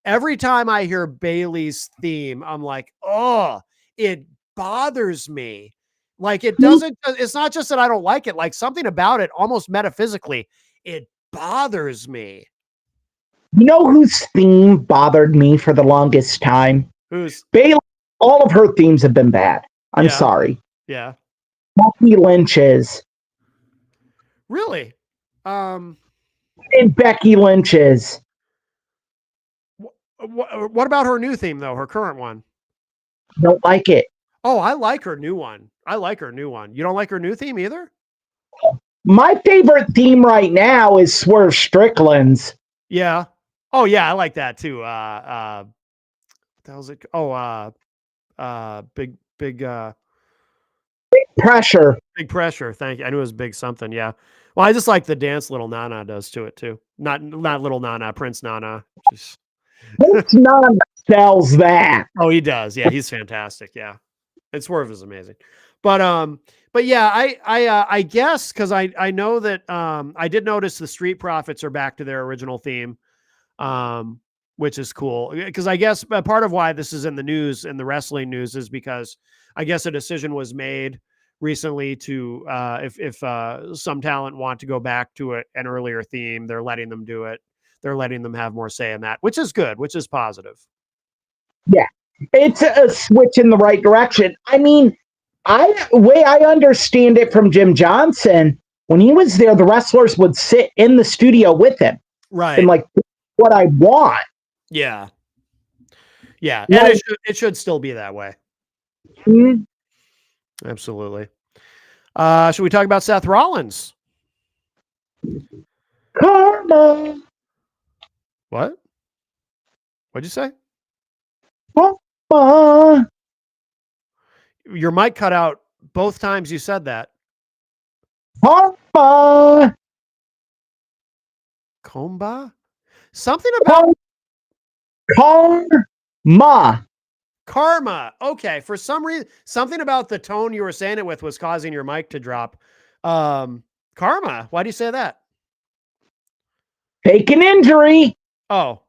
Every time I hear Bayley's theme, I'm like, oh, it bothers me. Like it's not just that I don't like it, like something about it almost metaphysically, it bothers me. You know whose theme bothered me for the longest time? Who's? Bayley. All of her themes have been bad. I'm sorry. Yeah. Becky Lynch's. Really? And Becky Lynch's. What about her new theme though? Her current one? Don't like it. Oh, I like her new one. You don't like her new theme either? My favorite theme right now is Swerve Strickland's. Yeah. Oh yeah, I like that too. What the hell's it? Oh, big pressure. Big pressure. Thank you. I knew it was big something. Yeah. Well, I just like the dance little Nana does to it too. Not little Nana, Prince Nana. Prince Nana sells that. Oh, he does. Yeah, he's fantastic. Yeah. And Swerve is amazing. But yeah, I guess because I know that I did notice the Street Profits are back to their original theme. Which is cool, because I guess part of why this is in the news, in the wrestling news, is because I guess a decision was made recently to if some talent want to go back to an earlier theme, they're letting them do it. They're letting them have more say in that, which is good, which is positive. Yeah, it's a switch in the right direction. I mean, way I understand it from Jim Johnson, when he was there, the wrestlers would sit in the studio with him, right? And like, what I want. Yeah. Yeah. And it should still be that way. Mm-hmm. Absolutely. Should we talk about Seth Rollins? Karma. What? What'd you say? Karma. Your mic cut out both times you said that. Karma. Comba? Something about Karma. Okay. For some reason, something about the tone you were saying it with was causing your mic to drop. Karma. Why do you say that? Fake an injury. Oh,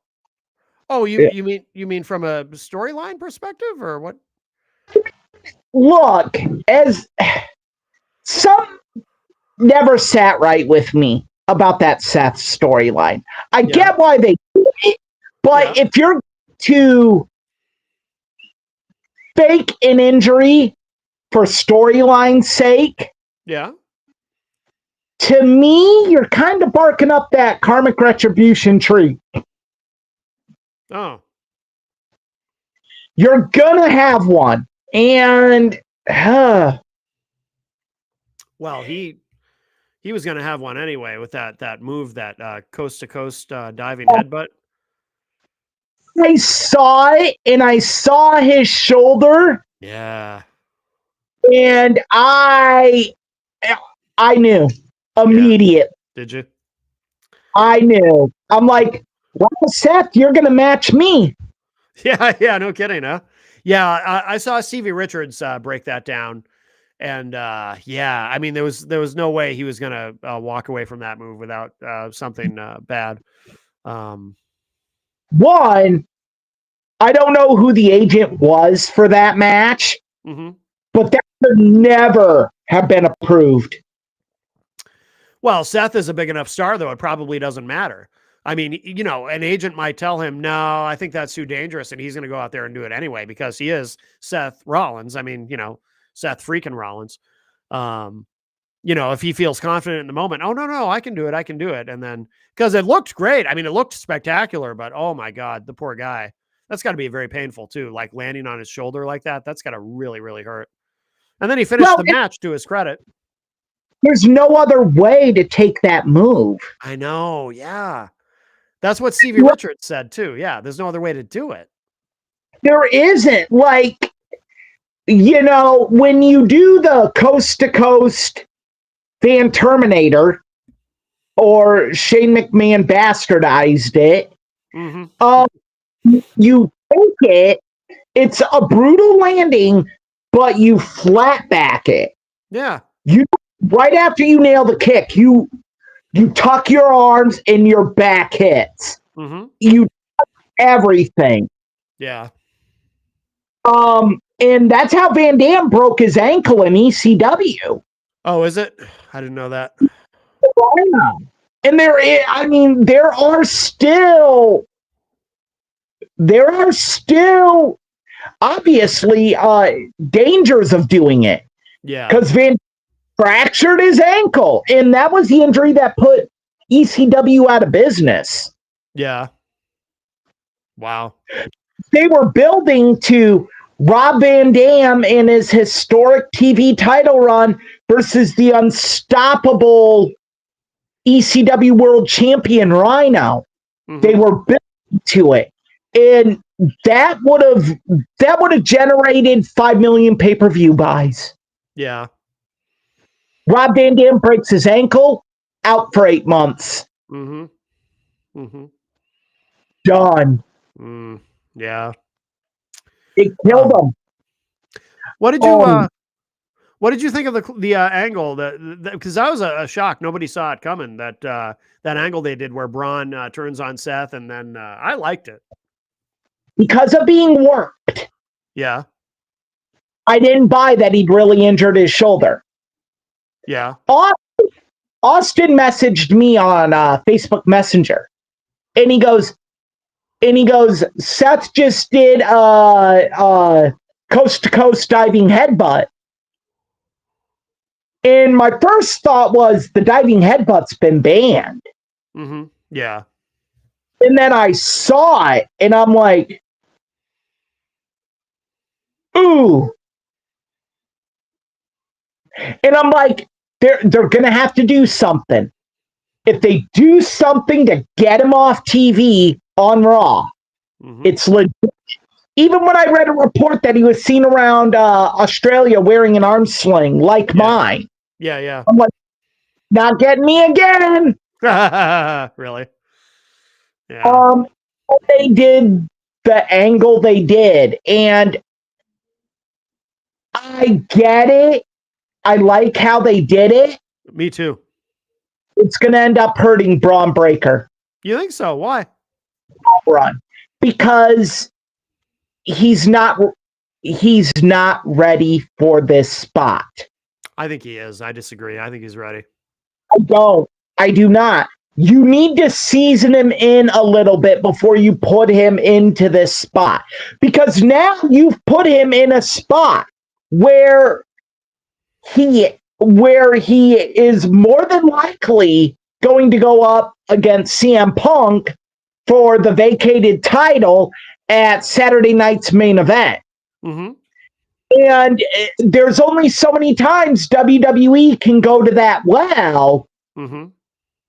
you mean from a storyline perspective or what? Look, as some never sat right with me about that Seth storyline. I get why they do it, but if you're to fake an injury for storyline's sake, Yeah. To me, you're kind of barking up that karmic retribution tree. Oh. You're gonna have one. And Well, he was going to have one anyway with that move, that coast to coast diving headbutt. I saw it and I saw his shoulder Yeah. and I knew immediate. Did you? I knew. I'm like, well, Seth, you're gonna match me. Yeah, no kidding, huh? Yeah, I saw Stevie Richards break that down, and yeah, I mean there was no way he was gonna walk away from that move without something bad. One, I don't know who the agent was for that match, but that could never have been approved. Well, Seth is a big enough star, though it probably doesn't matter. I mean, you know, an agent might tell him, no, I think that's too dangerous. And he's going to go out there and do it anyway, because he is Seth Rollins. I mean, you know, Seth freaking Rollins. You know, if he feels confident in the moment, oh, no, I can do it. I can do it. And then, because it looked great. I mean, it looked spectacular, but oh my God, the poor guy. That's got to be very painful too. Like landing on his shoulder like that. That's got to really, really hurt. And then he finished the match, to his credit. There's no other way to take that move. I know. Yeah. That's what Stevie Richards said too. Yeah, there's no other way to do it. There isn't. Like, you know, when you do the coast to coast Van Terminator, or Shane McMahon bastardized it, you take it, it's a brutal landing, but you flat back it. Yeah. You right after you nail the kick, you tuck your arms and your back hits. You tuck everything. Yeah. And that's how Van Dam broke his ankle in ECW. Oh, is it? I didn't know that. Yeah. And there are still obviously dangers of doing it. Yeah. Because Van fractured his ankle, and that was the injury that put ECW out of business. Yeah. Wow. They were building to Rob Van Dam in his historic TV title run versus the unstoppable ECW World Champion Rhino. They were building to it, and that would have generated 5 million pay-per-view buys. Yeah. Rob Van Dam breaks his ankle, out for 8 months. Done. Yeah. It killed him. What did you think of the angle? Because that was a shock. Nobody saw it coming. That angle they did where Braun turns on Seth, and then I liked it because of being worked. Yeah. I didn't buy that he'd really injured his shoulder. Yeah. Austin messaged me on Facebook Messenger, and he goes, Seth just did coast to coast diving headbutt. And my first thought was the diving headbutt's been banned. Yeah. And then I saw it, and I'm like, ooh. And I'm like, they're gonna have to do something. If they do something to get him off TV on Raw, it's legit. Even when I read a report that he was seen around Australia wearing an arm sling like mine. Yeah. I'm like, not getting me again. Really? Yeah. They did the angle they did, and I get it. I like how they did it. Me too. It's going to end up hurting Braun Breaker. You think so? Why? Run. Because he's not ready for this spot. I think he is. I disagree. I think he's ready. I do not. You need to season him in a little bit before you put him into this spot. Because now you've put him in a spot where he where he is more than likely going to go up against CM Punk for the vacated title at Saturday night's main event. Mm-hmm. And there's only so many times WWE can go to that well. Mm-hmm.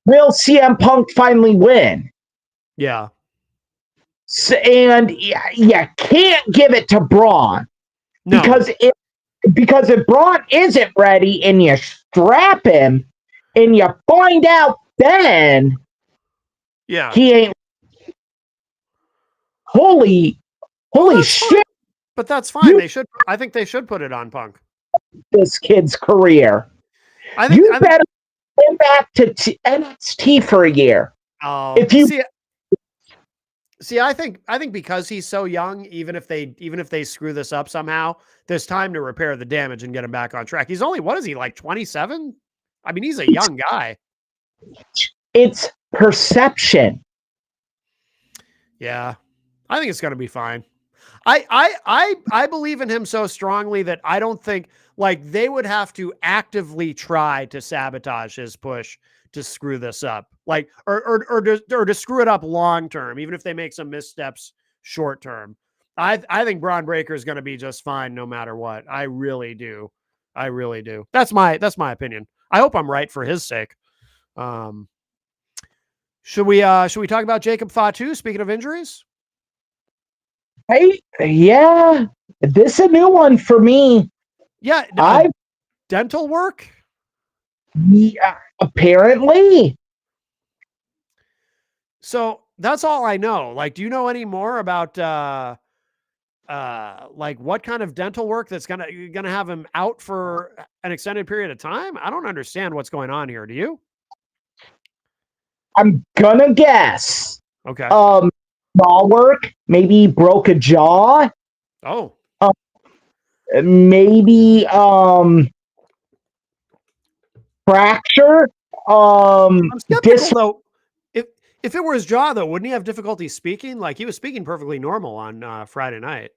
Will CM Punk finally win? Yeah. So, and you can't give it to Braun. No. Because if Braun isn't ready and you strap him and you find out then Yeah. he ain't. Holy shit, Fine. But that's fine. I think they should put it on Punk. this kid's career. I think better go back to NXT for a year. Oh, if you see, I think because he's so young, even if they screw this up somehow, there's time to repair the damage and get him back on track. He's only, what is he, like 27? I mean, he's a young guy. It's perception. Yeah, I think it's going to be fine. I believe in him so strongly that I don't think, like, they would have to actively try to sabotage his push to screw this up, like, or to screw it up long term, even if they make some missteps short term. I think Braun Breaker is going to be just fine no matter what. I really do. I really do. That's my opinion. I hope I'm right for his sake. Should we talk about Jacob Fatu? Speaking of injuries. Hey, yeah, this is a new one for me. Yeah, dental work. Yeah, apparently. So that's all I know. Like, do you know any more about like what kind of dental work that's gonna have him out for an extended period of time? I don't understand what's going on here. Do you? I'm gonna guess. Okay. Ball work. Maybe broke a jaw. Oh. Maybe fracture. I'm skeptical though. If it were his jaw though, wouldn't he have difficulty speaking? Like, he was speaking perfectly normal on Friday night.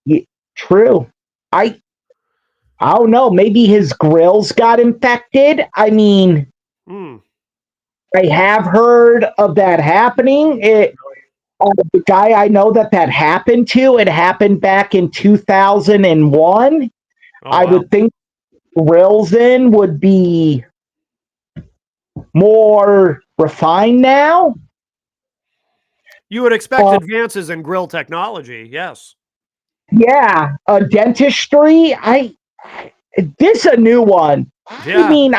Yeah, true. I don't know. Maybe his grills got infected. I mean, I have heard of that happening. The guy I know that happened to, it happened back in 2001. Oh, I would think grills in would be more refined now. You would expect advances in grill technology, yes. Yeah, dentistry. This a new one. Yeah. I mean,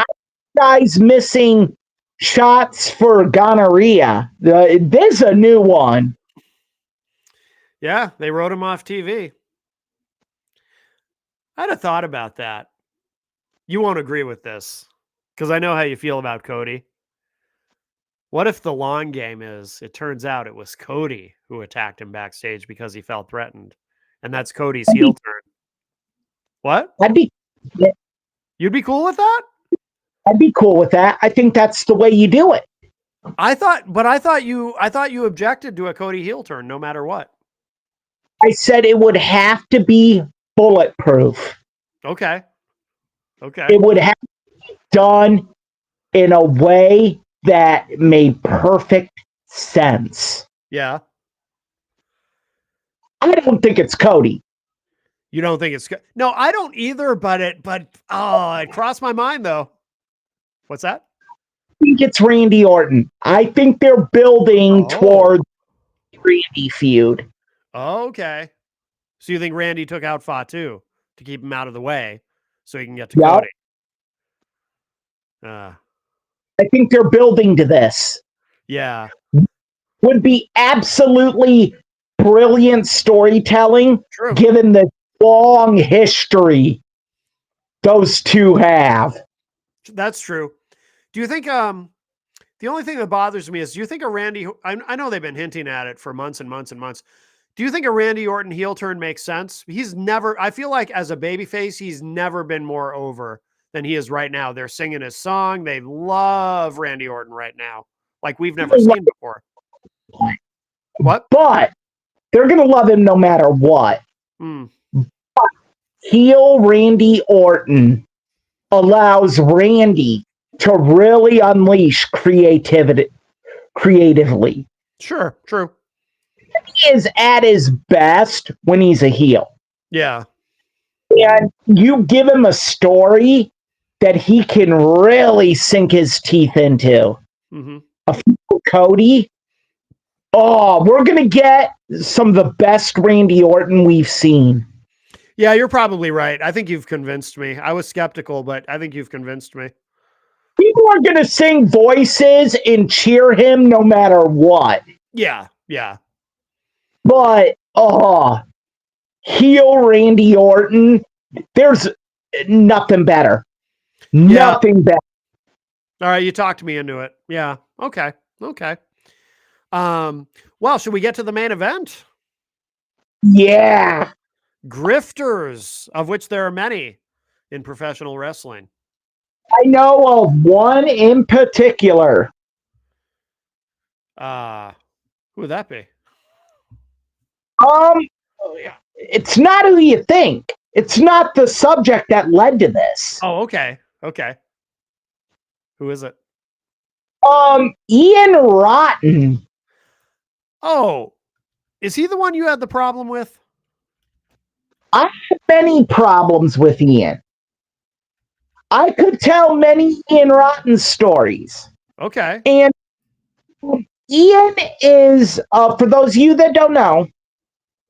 guys missing shots for gonorrhea. This a new one. Yeah, they wrote him off TV. I'd have thought about that. You won't agree with this because I know how you feel about Cody. What if the long game is, it turns out it was Cody who attacked him backstage because he felt threatened, and that's Cody's heel turn? What? You'd be cool with that? I'd be cool with that. I think that's the way you do it. I thought you objected to a Cody heel turn no matter what. I said it would have to be bulletproof. Okay. It would have to be done in a way that made perfect sense. Yeah. I don't think it's Cody. You don't think it's No, I don't either, but it crossed my mind though. What's that? I think it's Randy Orton. I think they're building toward Randy feud. Okay. So you think Randy took out Fatu to keep him out of the way so he can get to Cody? I think they're building to this. Yeah. Would be absolutely brilliant storytelling. True. Given the long history those two have. That's true. Do you think the only thing that bothers me is, do you think a Randy, I know they've been hinting at it for months and months and months. Do you think a Randy Orton heel turn makes sense? I feel like as a babyface, he's never been more over than he is right now. They're singing his song. They love Randy Orton right now, like we've never seen before. What? But they're going to love him no matter what. heel Randy Orton allows Randy to really unleash creatively. Sure, true. He is at his best when he's a heel. Yeah. And you give him a story that he can really sink his teeth into. Mm-hmm. Cody. Oh, we're going to get some of the best Randy Orton we've seen. Yeah, you're probably right. I think you've convinced me. I was skeptical, but I think you've convinced me. People are going to sing voices and cheer him no matter what. Yeah, yeah. But, heel Randy Orton, there's nothing better. Nothing better. All right, you talked me into it. Yeah. Okay. Well, should we get to the main event? Yeah. Grifters, of which there are many in professional wrestling. I know of one in particular. Who would that be? It's not who you think. It's not the subject that led to this. Oh, okay. Who is it? Ian Rotten. Oh, is he the one you had the problem with? I have many problems with Ian. I could tell many Ian Rotten stories. Okay. And Ian is, for those of you that don't know,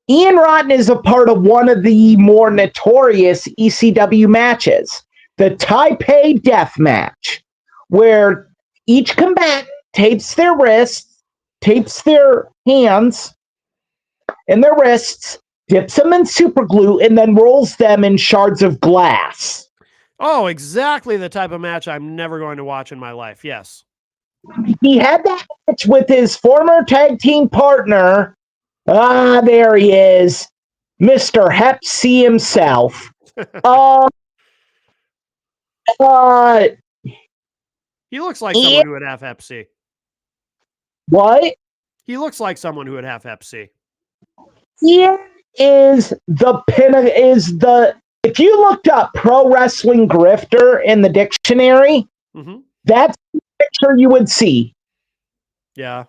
Ian Rotten is a part of one of the more notorious ECW matches, the Taipei Death Match, where each combatant tapes their wrists, tapes their hands and their wrists, dips them in super glue, and then rolls them in shards of glass. Oh, exactly the type of match I'm never going to watch in my life. Yes. He had that match with his former tag team partner. There he is, Mr. Hep C himself. He looks like someone who would have Hep C. What? He looks like someone who would have Hep C. He is the if you looked up pro wrestling grifter in the dictionary, that's the picture you would see. Yeah.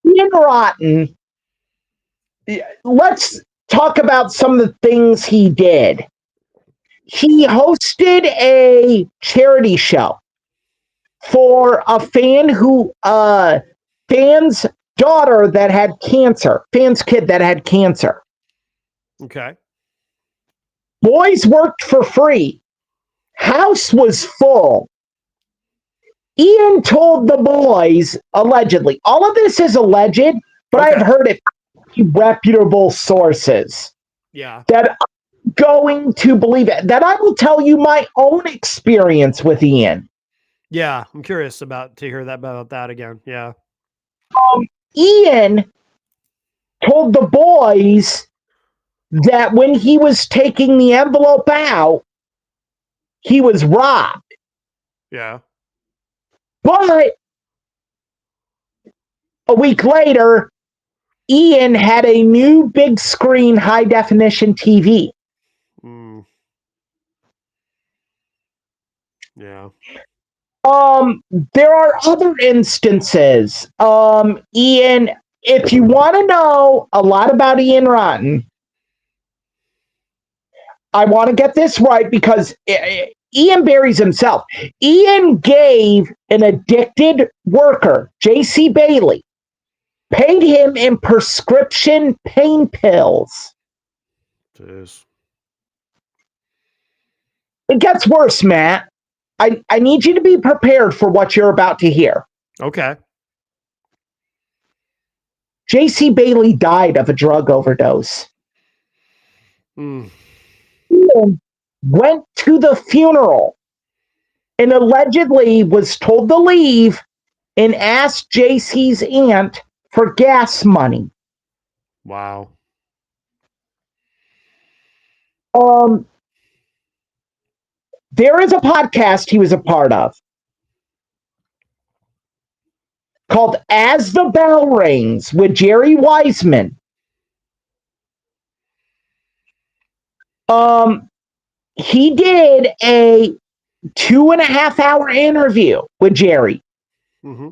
Ian Rotten, let's talk about some of the things he did. He hosted a charity show for a fan's daughter that had cancer, fan's kid that had cancer. Okay. Boys worked for free. House was full. Ian told the boys, allegedly, all of this is alleged, but I've heard it from reputable sources. Yeah. That I'm going to believe it. That I will tell you my own experience with Ian. Yeah, I'm curious to hear about that again. Yeah. Ian told the boys that when he was taking the envelope out, he was robbed. Yeah. But a week later, Ian had a new big screen high definition TV. Yeah. There are other instances. Ian, if you want to know a lot about Ian Rotten, I want to get this right because Ian buries himself. Ian gave an addicted worker, J.C. Bailey, paid him in prescription pain pills. Jeez. It gets worse, Matt. I need you to be prepared for what you're about to hear. Okay. J.C. Bailey died of a drug overdose. Ian went to the funeral and allegedly was told to leave and asked JC's aunt for gas money. Wow. There is a podcast he was a part of called As the Bell Rings with Jerry Wiseman. he did a 2.5-hour interview with Jerry. Mm-hmm.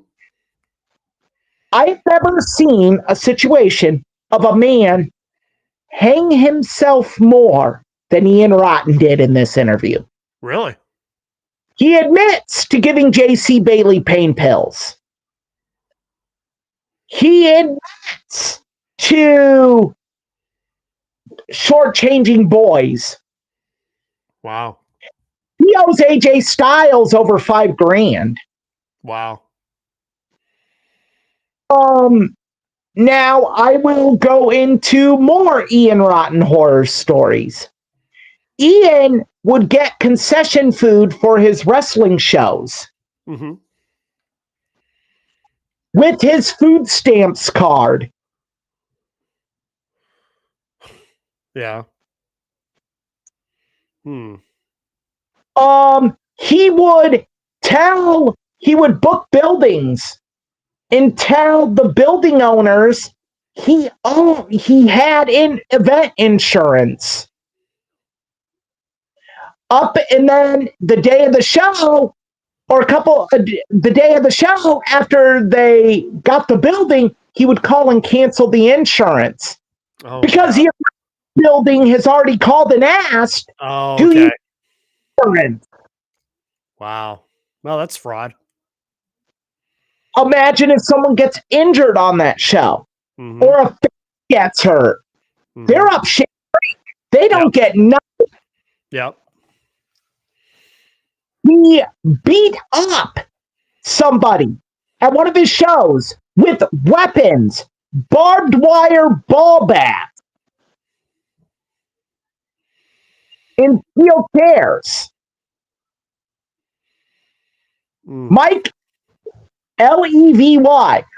I've never seen a situation of a man hang himself more than Ian Rotten did in this interview. Really? He admits to giving J.C. Bailey pain pills. He admits to shortchanging boys. Wow. He owes AJ Styles over $5,000. Wow. Now I will go into more Ian Rotten horror stories. Ian would get concession food for his wrestling shows Mm-hmm. with his food stamps card. Yeah. Hmm. He would book buildings and tell the building owners he had event insurance. And then the day of the show, or the day of the show after they got the building, he would call and cancel the insurance because the building has already called and asked, "Do you insurance?" Wow. Well, that's fraud. Imagine if someone gets injured on that show, or a fan gets hurt. They're up shit. They don't get nothing. Yep. He beat up somebody at one of his shows with weapons, barbed wire ball bats, and steel chairs. Mike Levy.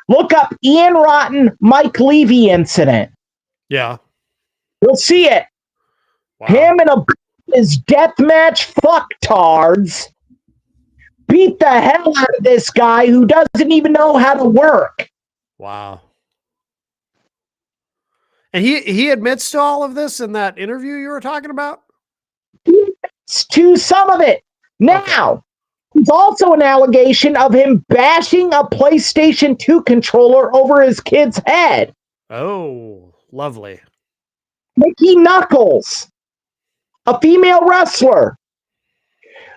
Look up Ian Rotten Mike Levy incident. Yeah. You'll see it. Wow. Him and his deathmatch fucktards beat the hell out of this guy who doesn't even know how to work. Wow. And he admits to all of this in that interview you were talking about? He admits to some of it. Now, there's also an allegation of him bashing a PlayStation 2 controller over his kid's head. Oh, lovely. Mickey Knuckles, a female wrestler.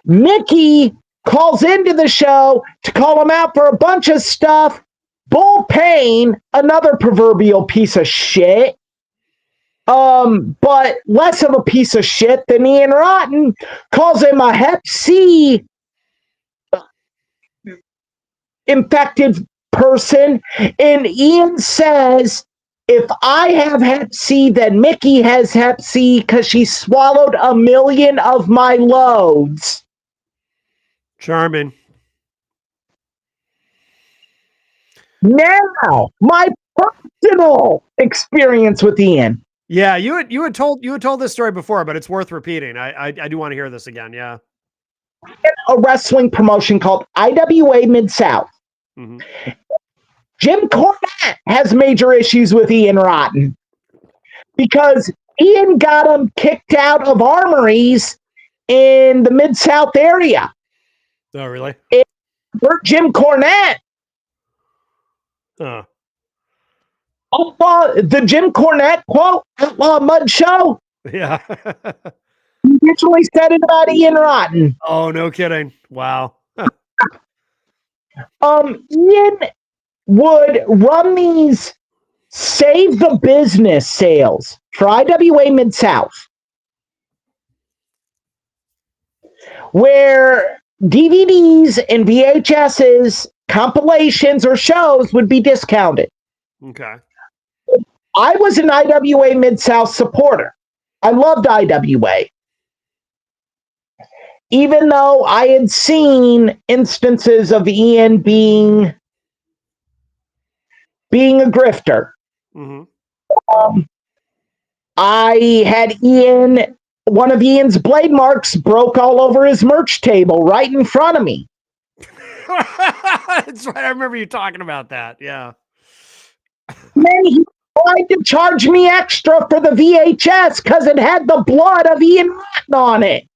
Mickey calls into the show to call him out for a bunch of stuff. Bull Payne, another proverbial piece of shit, but less of a piece of shit than Ian Rotten, calls him a Hep C infected person. And Ian says, if I have Hep C, then Mickey has Hep C because she swallowed 1 million of my loads. Charming. Now, my personal experience with Ian. Yeah, you had told this story before, but it's worth repeating. I do want to hear this again. Yeah. A wrestling promotion called IWA Mid-South. Mm-hmm. Jim Cornette has major issues with Ian Rotten because Ian got him kicked out of armories in the Mid-South area. Oh, really? It hurt Jim Cornette. The Jim Cornette quote, Outlaw Mud Show. Yeah. He literally said it about Ian Rotten. Oh, no kidding. Wow. Ian would run these save the business sales for IWA Mid-South, where DVDs and VHSs, compilations, or shows would be discounted. Okay. I was an IWA Mid-South supporter. I loved IWA. Even though I had seen instances of Ian being a grifter. Mm-hmm. I had one of Ian's blade marks broke all over his merch table right in front of me. That's right. I remember you talking about that. Yeah. Then he tried to charge me extra for the VHS because it had the blood of Ian Rotten on it.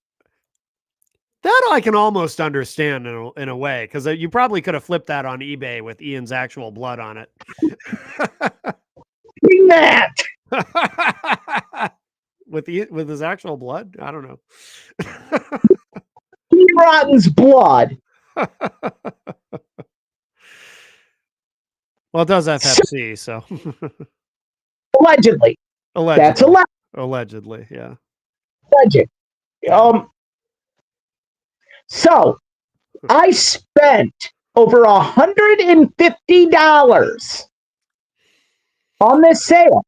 That I can almost understand in a way, because you probably could have flipped that on eBay with Ian's actual blood on it. Bring that. with his actual blood? I don't know. Ian Rotten's blood. Well, it does FFC, so Allegedly. That's allegedly. Allegedly, yeah. Alleged. So I spent over $150 on this sale.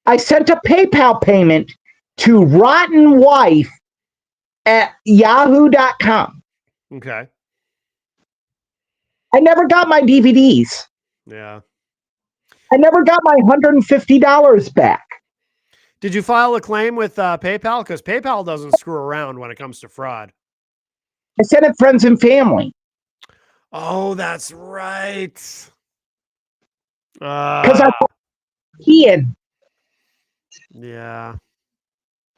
I sent a PayPal payment to rottenwife@yahoo.com. Okay. I never got my DVDs. Yeah. I never got my $150 back. Did you file a claim with PayPal? Because PayPal doesn't screw around when it comes to fraud. I sent it friends and family. Oh, that's right. Because Ian. Yeah.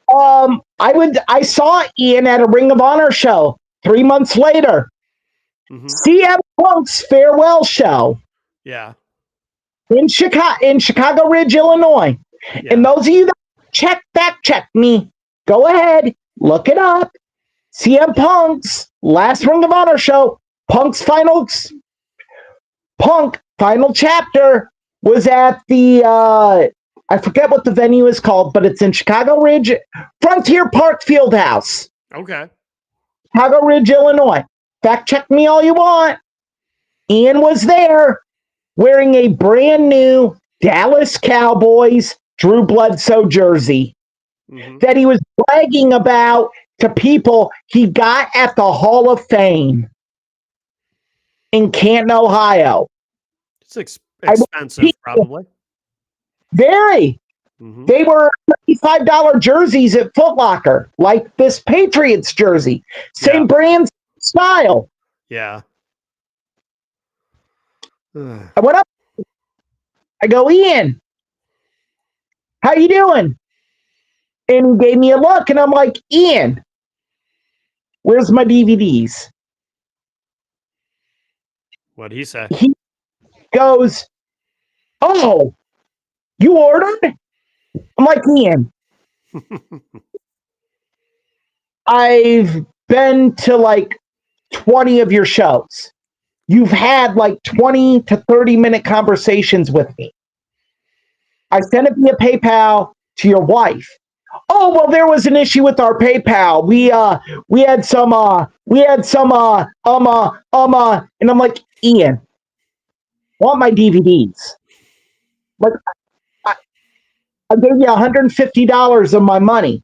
I saw Ian at a Ring of Honor show 3 months later. Mm-hmm. CM Punk's farewell show. Yeah. In Chicago Ridge, Illinois. Yeah. And those of you that fact check me, go ahead, look it up. CM Punk's last Ring of Honor show, Punk's final chapter was at the I forget what the venue is called, but it's in Chicago Ridge, Frontier Park Fieldhouse. Okay. Chicago Ridge, Illinois. Fact check me all you want. Ian was there wearing a brand new Dallas Cowboys Drew Bledsoe jersey that he was bragging about to people he got at the Hall of Fame in Canton, Ohio. It's expensive, probably. Very. Mm-hmm. They were $55 jerseys at Foot Locker, like this Patriots jersey. Same brand, style. Yeah. I went up. I go, Ian, how you doing? And he gave me a look, and I'm like, Ian, where's my DVDs? What'd he say? He goes, oh, you ordered? I'm like, Ian, I've been to like 20 of your shows. You've had like 20 to 30-minute conversations with me. I sent it via PayPal to your wife. Oh, well, there was an issue with our PayPal. We had some, and I'm like, Ian, want my DVDs? Like, I gave you $150 of my money.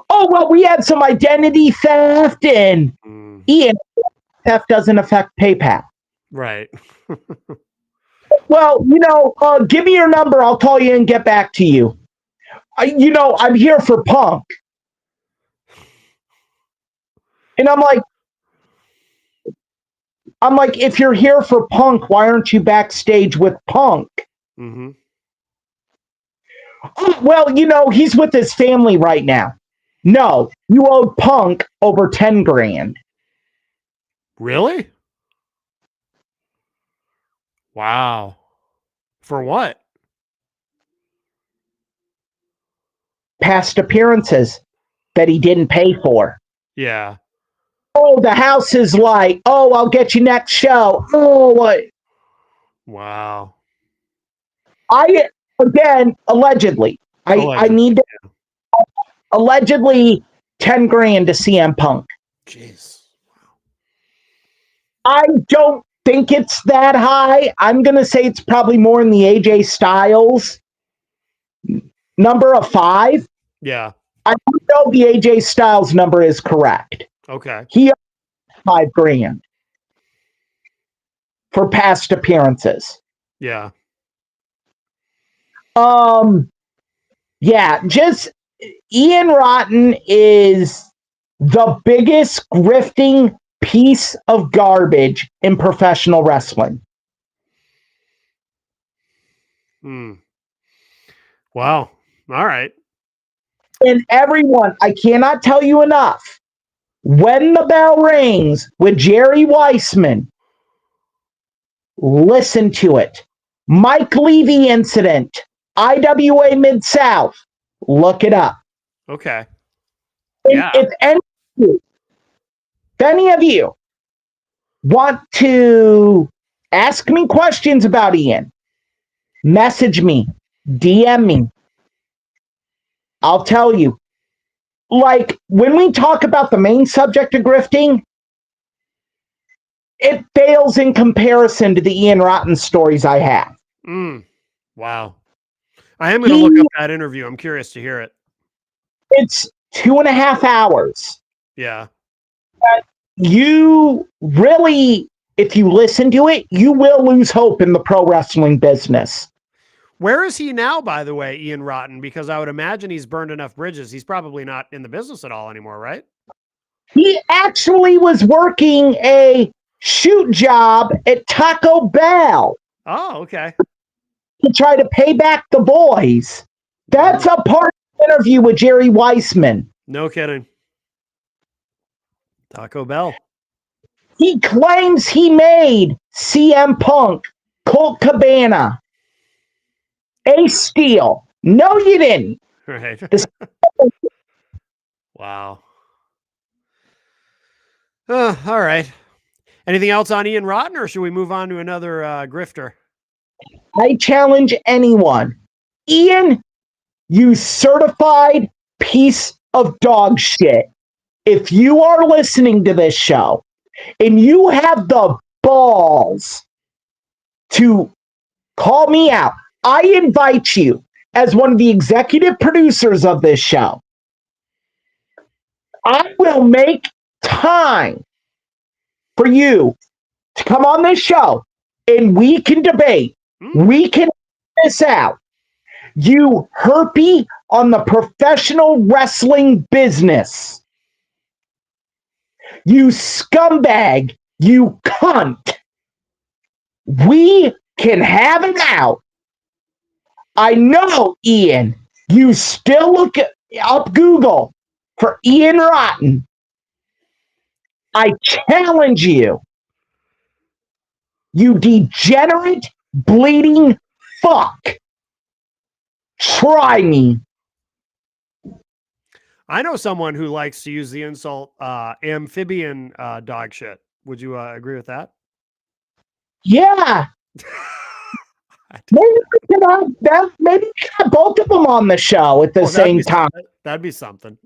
Oh, well, we had some identity theft, and Ian, theft doesn't affect PayPal. Right. Well, give me your number. I'll call you and get back to you. I'm here for Punk. And I'm like, if you're here for Punk, why aren't you backstage with Punk? Mm-hmm. Oh, well, he's with his family right now. No, you owed Punk over 10 grand. Really? Wow. For what? Past appearances that he didn't pay for. Yeah. Oh, the house is light. Oh, I'll get you next show. Oh, what? Wow. Allegedly. I need allegedly 10 grand to CM Punk. Jeez. Wow. I don't think it's that high. I'm going to say it's probably more in the AJ Styles number of 5. Yeah. I don't know the AJ Styles number is correct. Okay. He owed 5 grand for past appearances. Yeah. Yeah, just Ian Rotten is the biggest grifting piece of garbage in professional wrestling. Wow. All right. And everyone, I cannot tell you enough. When the Bell Rings with Jerry Weissman. Listen to it. Mike Levy incident. IWA Mid-South. Look it up. Okay. Yeah. If any of you want to ask me questions about Ian, message me, DM me. I'll tell you. Like, when we talk about the main subject of grifting, it fails in comparison to the Ian Rotten stories I have. Wow. I am going to look up that interview. I'm curious to hear it. It's 2.5 hours. Yeah. You really, if you listen to it, you will lose hope in the pro wrestling business. Where is he now, by the way, Ian Rotten? Because I would imagine he's burned enough bridges. He's probably not in the business at all anymore, right? He actually was working a shoot job at Taco Bell. Oh, okay. To try to pay back the boys. That's a part of the interview with Jerry Weissman. No kidding. Taco Bell. He claims he made CM Punk, Colt Cabana, Ace Steel. No, you didn't. Right. Wow. All right. Anything else on Ian Rotten, or should we move on to another grifter? I challenge anyone. Ian, you certified piece of dog shit. If you are listening to this show and you have the balls to call me out, I invite you as one of the executive producers of this show. I will make time for you to come on this show and we can debate. We can this out. You herpy on the professional wrestling business. You scumbag. You cunt. We can have it out. I know, Ian, you still look up Google for Ian Rotten. I challenge you. You degenerate, bleeding fuck. Try me. I know someone who likes to use the insult amphibian dog shit. Would you agree with that? Yeah. Maybe we can have both of them on the show at the same time. That'd be something.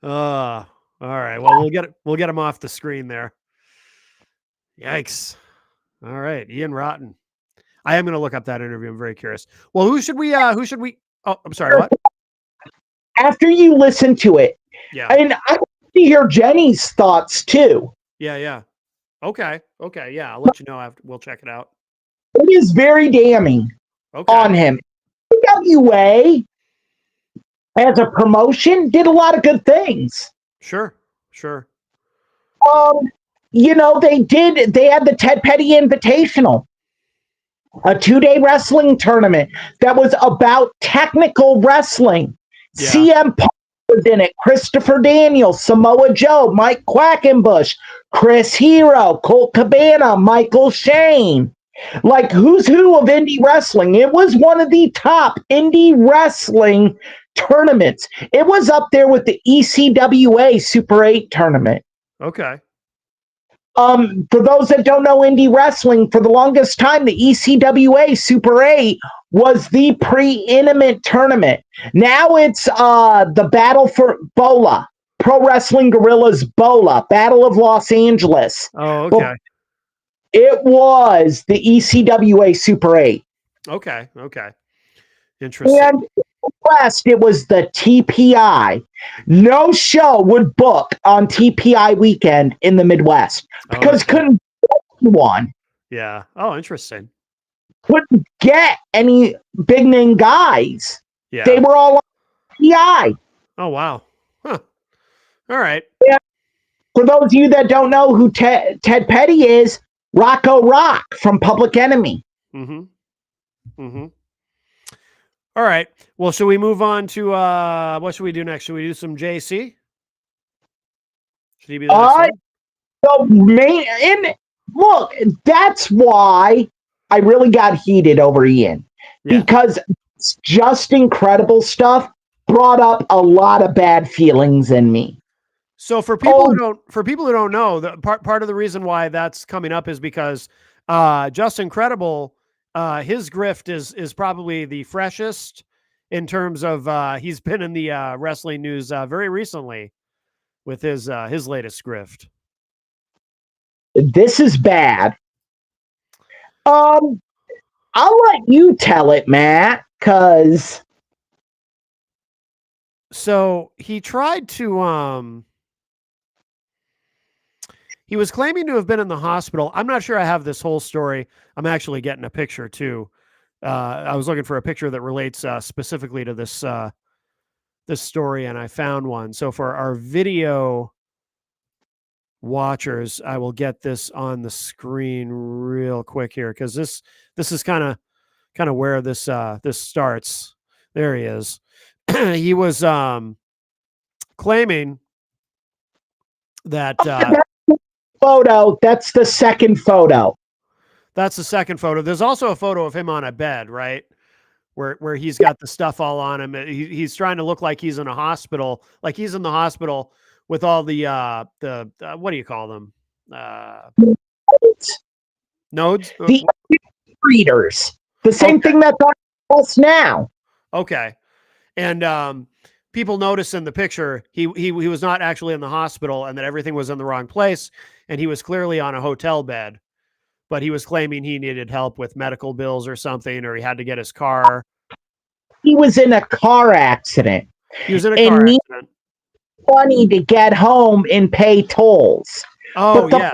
All right. Well, we'll get him off the screen there. Yikes. All right. Ian Rotten. I am going to look up that interview. I'm very curious. Well, who should we, oh, I'm sorry. What? After you listen to it. Yeah. And I want to hear Jenny's thoughts too. Yeah. Okay. Yeah. I'll let you know after. We'll check it out. It is very damning on him. AWA as a promotion did a lot of good things. Sure. You know, they had the Ted Petty Invitational, a 2-day wrestling tournament that was about technical wrestling. Yeah. CM Punk was in it, Christopher Daniels, Samoa Joe, Mike Quackenbush, Chris Hero, Colt Cabana, Michael Shane. Like, who's who of indie wrestling? It was one of the top indie wrestling tournaments. It was up there with the ECWA Super 8 tournament. Okay. For those that don't know indie wrestling, for the longest time, the ECWA Super 8 was the preeminent tournament. Now it's the Battle for Bola, Pro Wrestling Guerrillas Bola, Battle of Los Angeles. Oh, okay. But it was the ECWA Super 8. Okay. Interesting. And West, it was the TPI. No show would book on TPI weekend in the Midwest because couldn't get one. Yeah. Oh, interesting. Couldn't get any big name guys. Yeah. They were all on TPI. Oh, wow. Huh. All right. Yeah. For those of you that don't know who Ted Petty is, Rocco Rock from Public Enemy. All right. Well, should we move on to what should we do next? Should we do some JC? Should he be the next one? The main and look, that's why I really got heated over Ian because it's just incredible stuff brought up a lot of bad feelings in me. So for people who don't know, the part of the reason why that's coming up is because Justin Credible, his grift is probably the freshest in terms of he's been in the wrestling news very recently with his latest grift. This is bad. I'll let you tell it, Matt, because so he tried to he was claiming to have been in the hospital. I'm not sure I have this whole story. I'm actually getting a picture too. I was looking for a picture that relates specifically to this this story, and I found one. So for our video watchers, I will get this on the screen real quick here because this is kind of where this this starts. There he is. He was claiming that photo. That's the second photo. That's the second photo. There's also a photo of him on a bed, right? Where he's got the stuff all on him. He's trying to look like he's in a hospital, like he's in the hospital with all the what do you call them? Nodes? The readers. The same thing that's on us now. Okay. And people notice in the picture he was not actually in the hospital and that everything was in the wrong place, and he was clearly on a hotel bed. But he was claiming he needed help with medical bills or something, or he had to get his car. He was in a car accident. He was in a car accident. Money to get home and pay tolls. Oh, but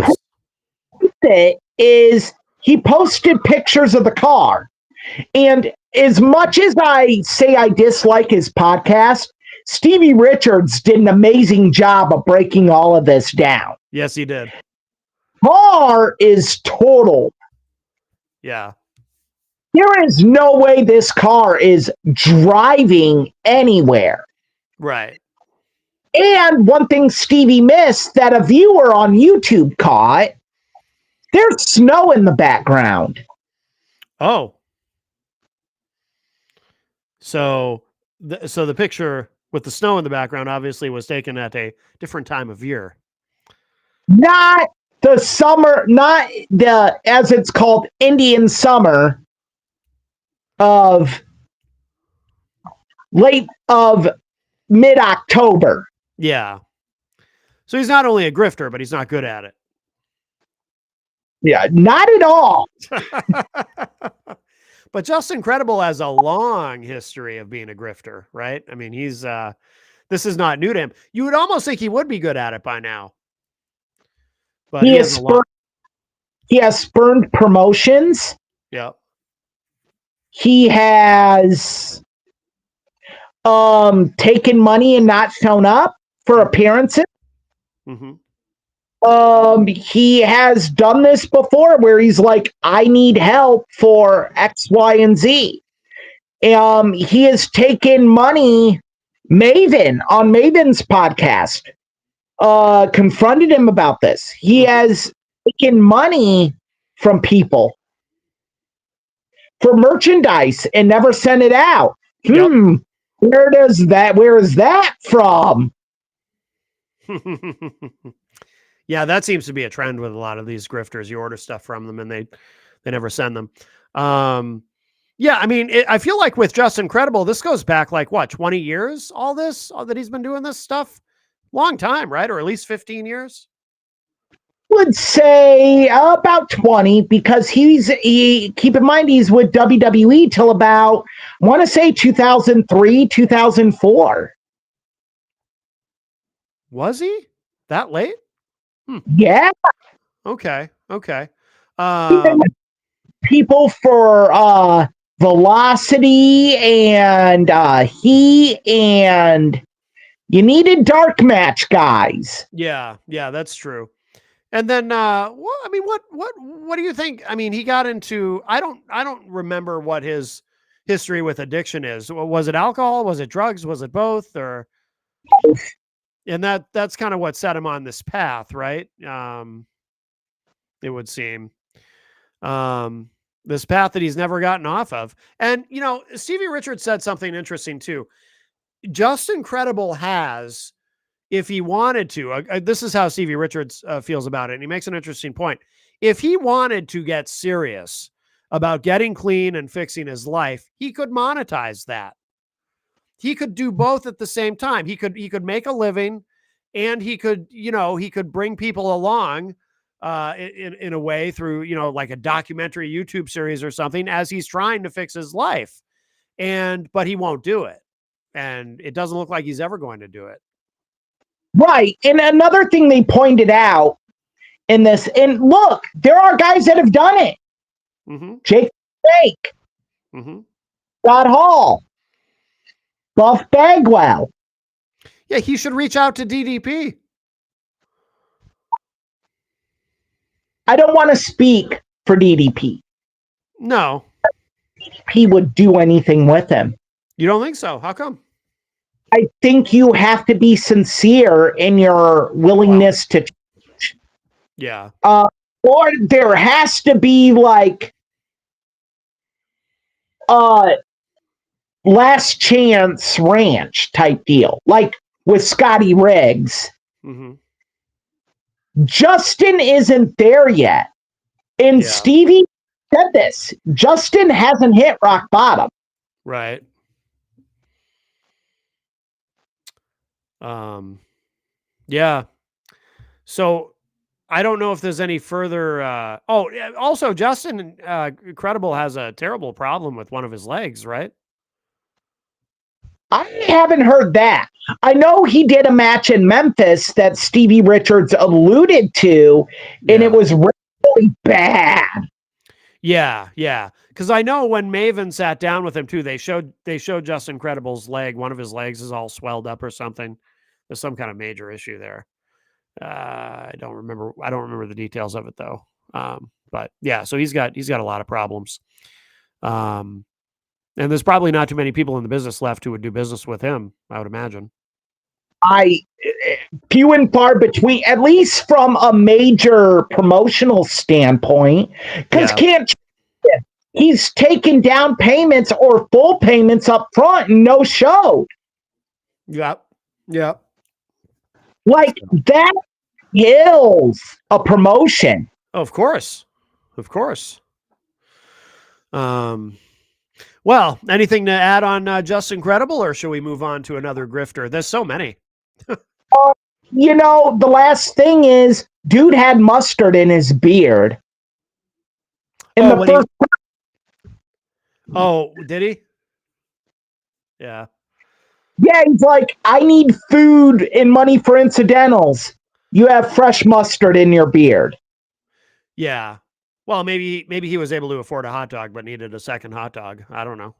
the point is he posted pictures of the car. And as much as I say I dislike his podcast, Stevie Richards did an amazing job of breaking all of this down. Yes, he did. Car is totaled. Yeah. There is no way this car is driving anywhere. Right. And one thing Stevie missed that a viewer on YouTube caught, there's snow in the background. Oh. So the picture with the snow in the background obviously was taken at a different time of year. Not the summer, not the, as it's called, Indian summer of mid-October. Yeah. So he's not only a grifter, but he's not good at it. Yeah, not at all. But Justin Credible has a long history of being a grifter, right? I mean, he's this is not new to him. You would almost think he would be good at it by now. But he has spurned promotions. Yeah. He has taken money and not shown up for appearances. Mm-hmm. He has done this before where he's like, I need help for X, Y, and Z. He has taken money. Maven on Maven's podcast confronted him about this. He has taken money from people for merchandise and never sent it out. Yep. Where is that from? Yeah, that seems to be a trend with a lot of these grifters. You order stuff from them and they never send them. Yeah, I mean, I feel like with Justin Credible, this goes back like what, 20 years, all that he's been doing this stuff? Long time, right? Or at least 15 years? Would say about 20 because keep in mind he's with WWE till about, I want to say 2003, 2004. Was he that late? Yeah. Okay. People for Velocity and Heat, and you needed dark match guys. Yeah, that's true. And then, what do you think? I mean, he got into. I don't remember what his history with addiction is. Was it alcohol? Was it drugs? Was it both? Or And that's kind of what set him on this path, right? It would seem. This path that he's never gotten off of. And, Stevie Richards said something interesting too. Justin Credible has, if he wanted to, this is how Stevie Richards feels about it. And he makes an interesting point. If he wanted to get serious about getting clean and fixing his life, he could monetize that. He could do both at the same time. He could make a living, and he could bring people along in a way through, like a documentary YouTube series or something as he's trying to fix his life. But he won't do it. And it doesn't look like he's ever going to do it. Right. And another thing they pointed out in this, and look, there are guys that have done it. Mm-hmm. Jake Snake, Scott Hall, Buff Bagwell. Yeah, he should reach out to DDP. I don't want to speak for DDP. No. DDP would do anything with him. You don't think so? How come? I think you have to be sincere in your willingness to change. Yeah. Or there has to be like last chance ranch type deal, like with Scotty Riggs. Mm-hmm. Justin isn't there yet. And Stevie said this. Justin hasn't hit rock bottom. Right. Yeah. So I don't know if there's any further. Also, Justin Credible has a terrible problem with one of his legs, right? I haven't heard that. I know he did a match in Memphis that Stevie Richards alluded to, and it was really bad. Yeah. Because I know when Maven sat down with him too, they showed Justin Credible's leg. One of his legs is all swelled up or something. There's some kind of major issue there. I don't remember the details of it though. But yeah, so he's got a lot of problems. And there's probably not too many people in the business left who would do business with him, I would imagine. Few and far between, at least from a major promotional standpoint, because he's taking down payments or full payments up front and no show. Yep. Like that kills a promotion. Of course. Well, anything to add on Justin Credible, or should we move on to another grifter? There's so many. The last thing is, dude had mustard in his beard. Did he? Yeah. Yeah, he's like, I need food and money for incidentals. You have fresh mustard in your beard. Yeah. Well, maybe he was able to afford a hot dog, but needed a second hot dog. I don't know.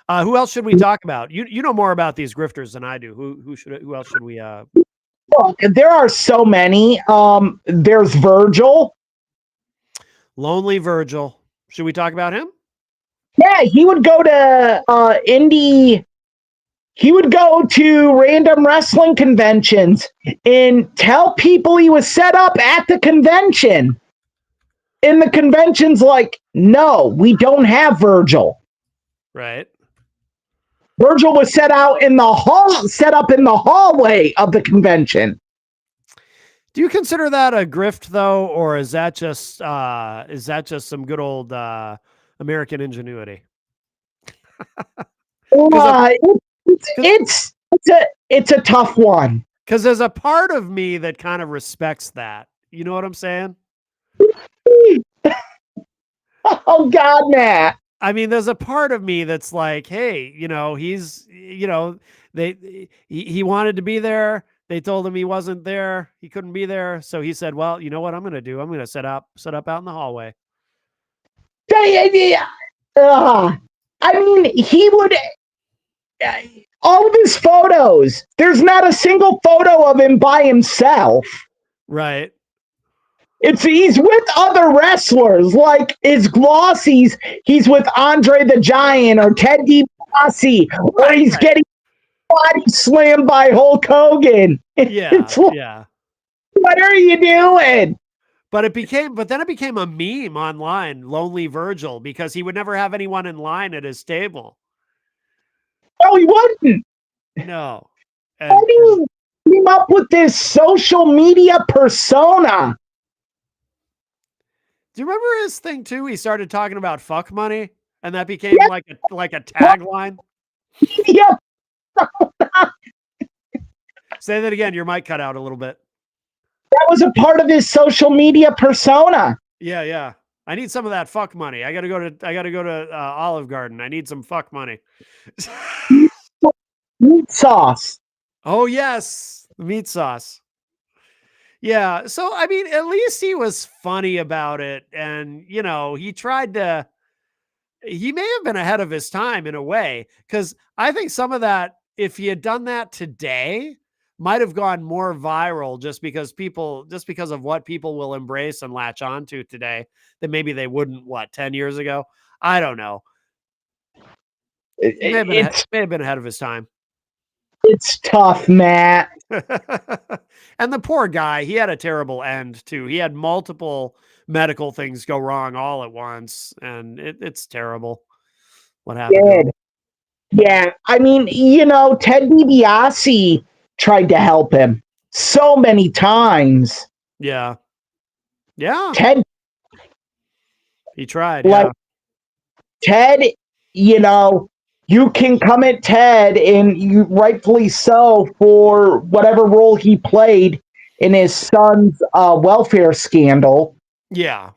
Who else should we talk about? You know more about these grifters than I do. Who else should we? Look, there are so many. There's Virgil. Lonely Virgil. Should we talk about him? Yeah, he would go to indie. He would go to random wrestling conventions and tell people he was set up at the convention. And the convention's like, no, we don't have Virgil. Right. Virgil was set up in the hallway of the convention. Do you consider that a grift though, or is that just some good old American ingenuity? It's a tough one. Because there's a part of me that kind of respects that. You know what I'm saying? Oh God, Matt. I mean, there's a part of me that's like, hey, he wanted to be there. They told him he wasn't there. He couldn't be there. So he said, well, you know what I'm going to do? I'm going to set up out in the hallway. I mean, he would, all of his photos, there's not a single photo of him by himself. Right. He's with other wrestlers, like his glossies. He's with Andre the Giant or Ted DiBiase, or he's getting body slammed by Hulk Hogan. Yeah, It's like, yeah. what are you doing? But then it became a meme online, Lonely Virgil, because he would never have anyone in line at his table. No, he wasn't. No. How do you came up with this social media persona? Do you remember his thing too? He started talking about fuck money, and that became Yes. like a tagline. Yeah, Say that again. Your mic cut out a little bit. that was a part of his social media persona. Yeah, yeah. I need some of that fuck money. I gotta go to Olive Garden. I need some fuck money. Meat sauce. Oh yes, the meat sauce. Yeah. So I mean, at least he was funny about it, and he tried to. He may have been ahead of his time in a way, because I think some of that, if he had done that today, might have gone more viral just because of what people will embrace and latch onto today that maybe they wouldn't, 10 years ago? I don't know. He may have been ahead of his time. It's tough, Matt. And the poor guy, he had a terrible end too. He had multiple medical things go wrong all at once, and it's terrible what happened to him. Yeah, I mean, Ted DiBiase tried to help him so many times. Yeah. Yeah. Ted, He tried. like, Yeah. Ted, you can come at Ted, and you rightfully so, for whatever role he played in his son's welfare scandal. Yeah.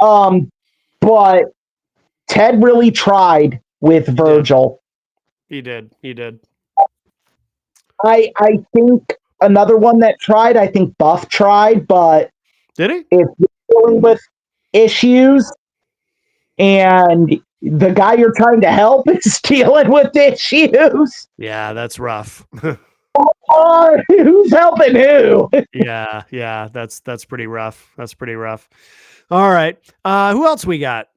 But Ted really tried with Virgil. He did. I think another one that tried, I think Buff tried, but Did he? if you're dealing with issues and the guy you're trying to help is dealing with issues, Yeah, that's rough. who's helping who? Yeah, that's pretty rough. All right. Who else we got?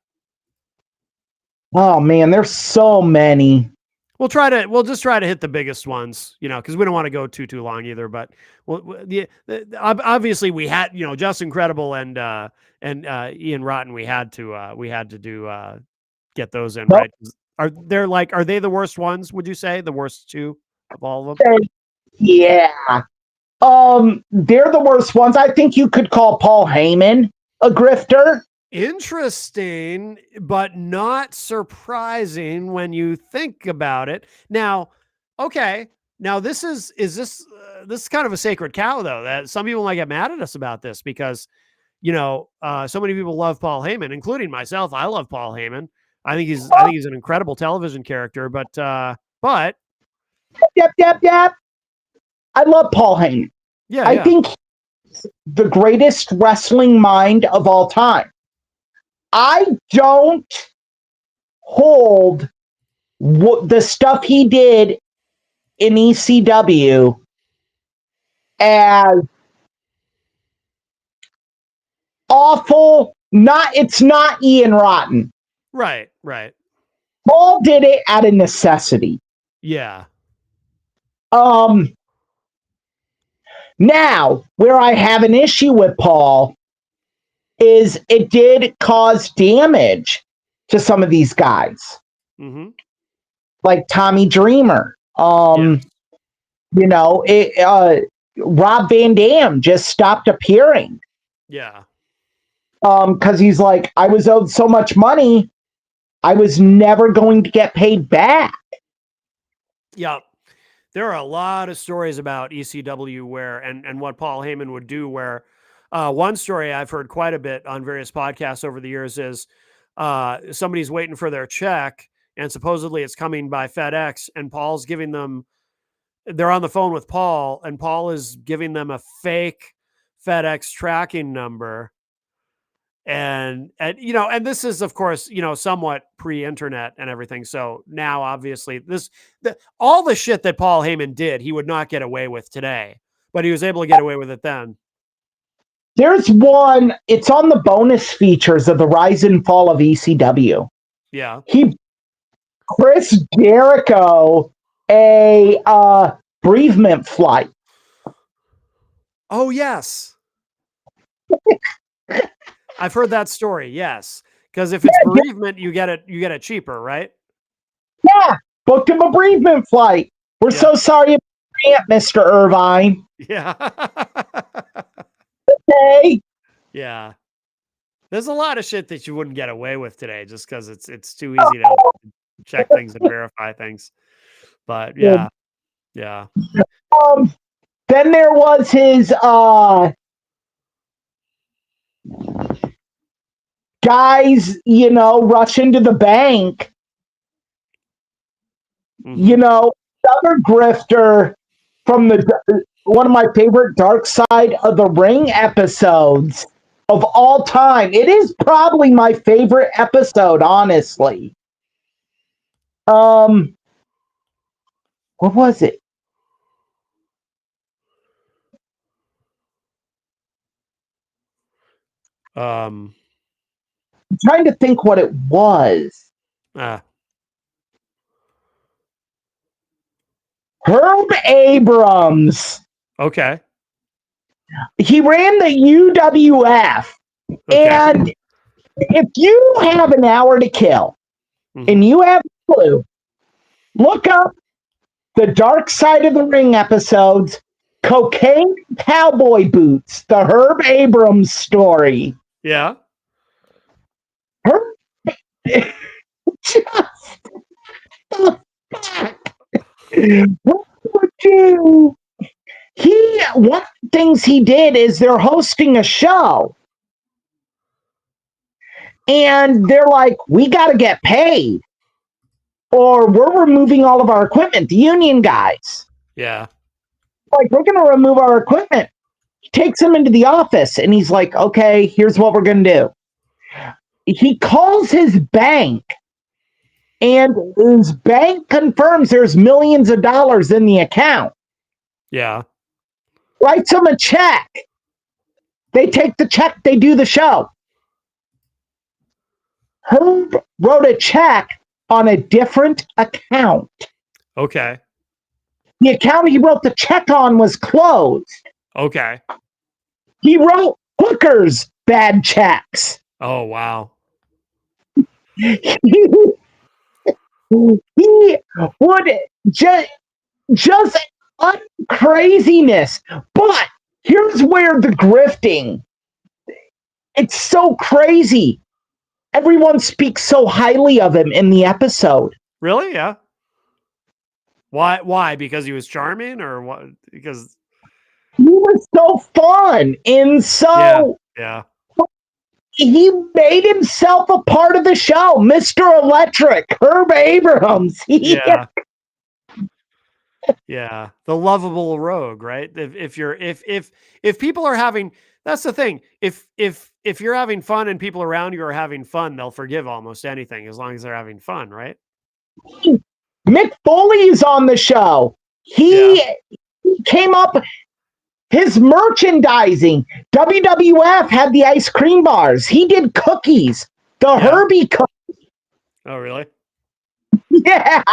Oh man, there's so many. We'll just try to hit the biggest ones, because we don't want to go too long either. But obviously we had, Just Incredible and Ian Rotten. We had to do get those in, right? Are they the worst ones? Would you say the worst two of all of them? Yeah. They're the worst ones. I think you could call Paul Heyman a grifter. Interesting, but not surprising when you think about it. Now, okay. Now this is kind of a sacred cow, though, that some people might get mad at us about this because, so many people love Paul Heyman, including myself. I love Paul Heyman. I think he's an incredible television character, but Yep. I love Paul Heyman. Yeah, I think he's the greatest wrestling mind of all time. I don't hold the stuff he did in ECW as awful. It's not Ian Rotten. Right. Paul did it out of necessity. Yeah. Now, where I have an issue with Paul is it did cause damage to some of these guys. Mm-hmm. Like Tommy Dreamer. Rob Van Dam just stopped appearing. Yeah. Because he's like, I was owed so much money, I was never going to get paid back. Yeah. There are a lot of stories about ECW where and what Paul Heyman would do where one story I've heard quite a bit on various podcasts over the years is somebody's waiting for their check and supposedly it's coming by FedEx and Paul's giving them, they're on the phone with Paul and Paul is giving them a fake FedEx tracking number. And this is of course, somewhat pre-internet and everything. So now obviously all the shit that Paul Heyman did, he would not get away with today, but he was able to get away with it then. There's one, it's on the bonus features of the Rise and Fall of ECW. Yeah. Chris Jericho a bereavement flight. Oh, yes. I've heard that story. Yes. Because if it's bereavement, you get it cheaper, right? Yeah, booked him a bereavement flight. We're so sorry about your aunt, Mr. Irvine. Yeah. Okay. Yeah. There's a lot of shit that you wouldn't get away with today just because it's too easy to check things and verify things. But yeah. Yeah. Then there was his guys, rush into the bank. Mhm. Another grifter from one of my favorite Dark Side of the Ring episodes of all time. It is probably my favorite episode, honestly. What was it? Um I'm trying to think what it was. Herb Abrams. Okay. He ran the UWF. Okay. And if you have an hour to kill and you have a clue, look up the Dark Side of the Ring episodes, Cocaine Cowboy Boots, the Herb Abrams story. Yeah. Herb just what would you? One of the things he did is they're hosting a show. And they're like, we got to get paid, or we're removing all of our equipment. The union guys. Yeah. Like, we're going to remove our equipment. He takes him into the office and he's like, okay, here's what we're going to do. He calls his bank, and his bank confirms there's millions of dollars in the account. Yeah. Writes him a check. They take the check, they do the show. Herb wrote a check on a different account. Okay. The account he wrote the check on was closed. Okay. He wrote hookers bad checks. Oh, wow. He would just craziness. But here's where the grifting, it's so crazy. Everyone speaks so highly of him in the episode. Really? Yeah. Why? Because he was charming, or what? Because he was so fun and so yeah. He made himself a part of the show. Mr. Electric, Herb Abrams. Yeah. Yeah. The lovable rogue, right? If people are having, that's the thing. If you're having fun and people around you are having fun, they'll forgive almost anything as long as they're having fun, right? Mick Foley is on the show. He came up his merchandising. WWF had the ice cream bars. He did cookies. The Herbie cookies. Oh, really? Yeah.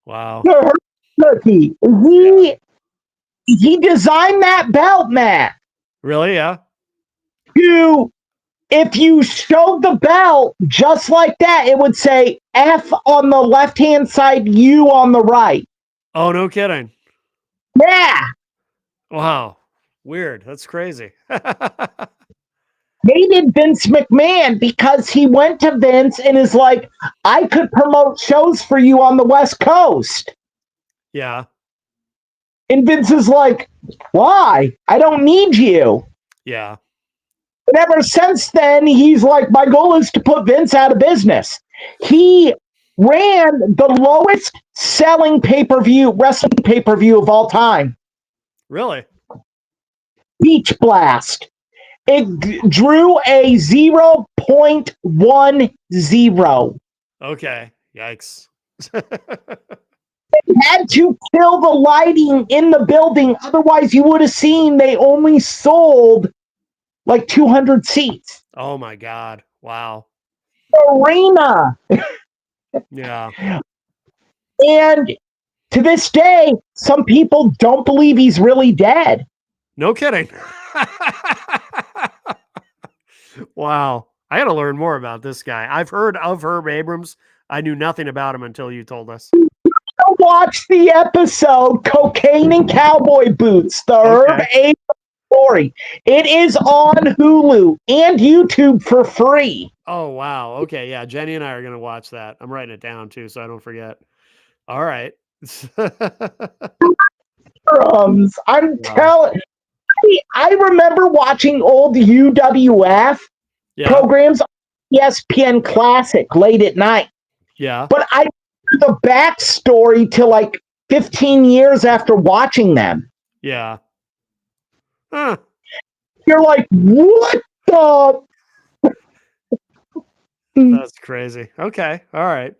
Wow. The Herbie cookie. He designed that belt, Matt. Really? Yeah. If you showed the belt just like that, it would say F on the left-hand side, U on the right. Oh, no kidding. Yeah. Wow. Weird. That's crazy. They did Vince McMahon because he went to Vince and is like, I could promote shows for you on the West Coast. Yeah. And Vince is like, why? I don't need you. Yeah. And ever since then, he's like, my goal is to put Vince out of business. He ran the lowest selling wrestling pay-per-view of all time. Really? Beach Blast. It drew a 0.10. Okay. Yikes. Had to kill the lighting in the building. Otherwise, you would have seen they only sold like 200 seats. Oh my God. Wow. Arena. Yeah. And to this day, some people don't believe he's really dead. No kidding. Wow. I got to learn more about this guy. I've heard of Herb Abrams. I knew nothing about him until you told us. Watch the episode Cocaine and Cowboy Boots, the Herb Abrams story. It is on Hulu and YouTube for free. Oh, wow. Okay. Yeah. Jenny and I are going to watch that. I'm writing it down too, so I don't forget. All right. I'm telling I remember watching old UWF programs on ESPN Classic late at night. Yeah. But I knew the backstory to like 15 years after watching them. Yeah. Huh. You're like, what the? That's crazy. Okay. All right.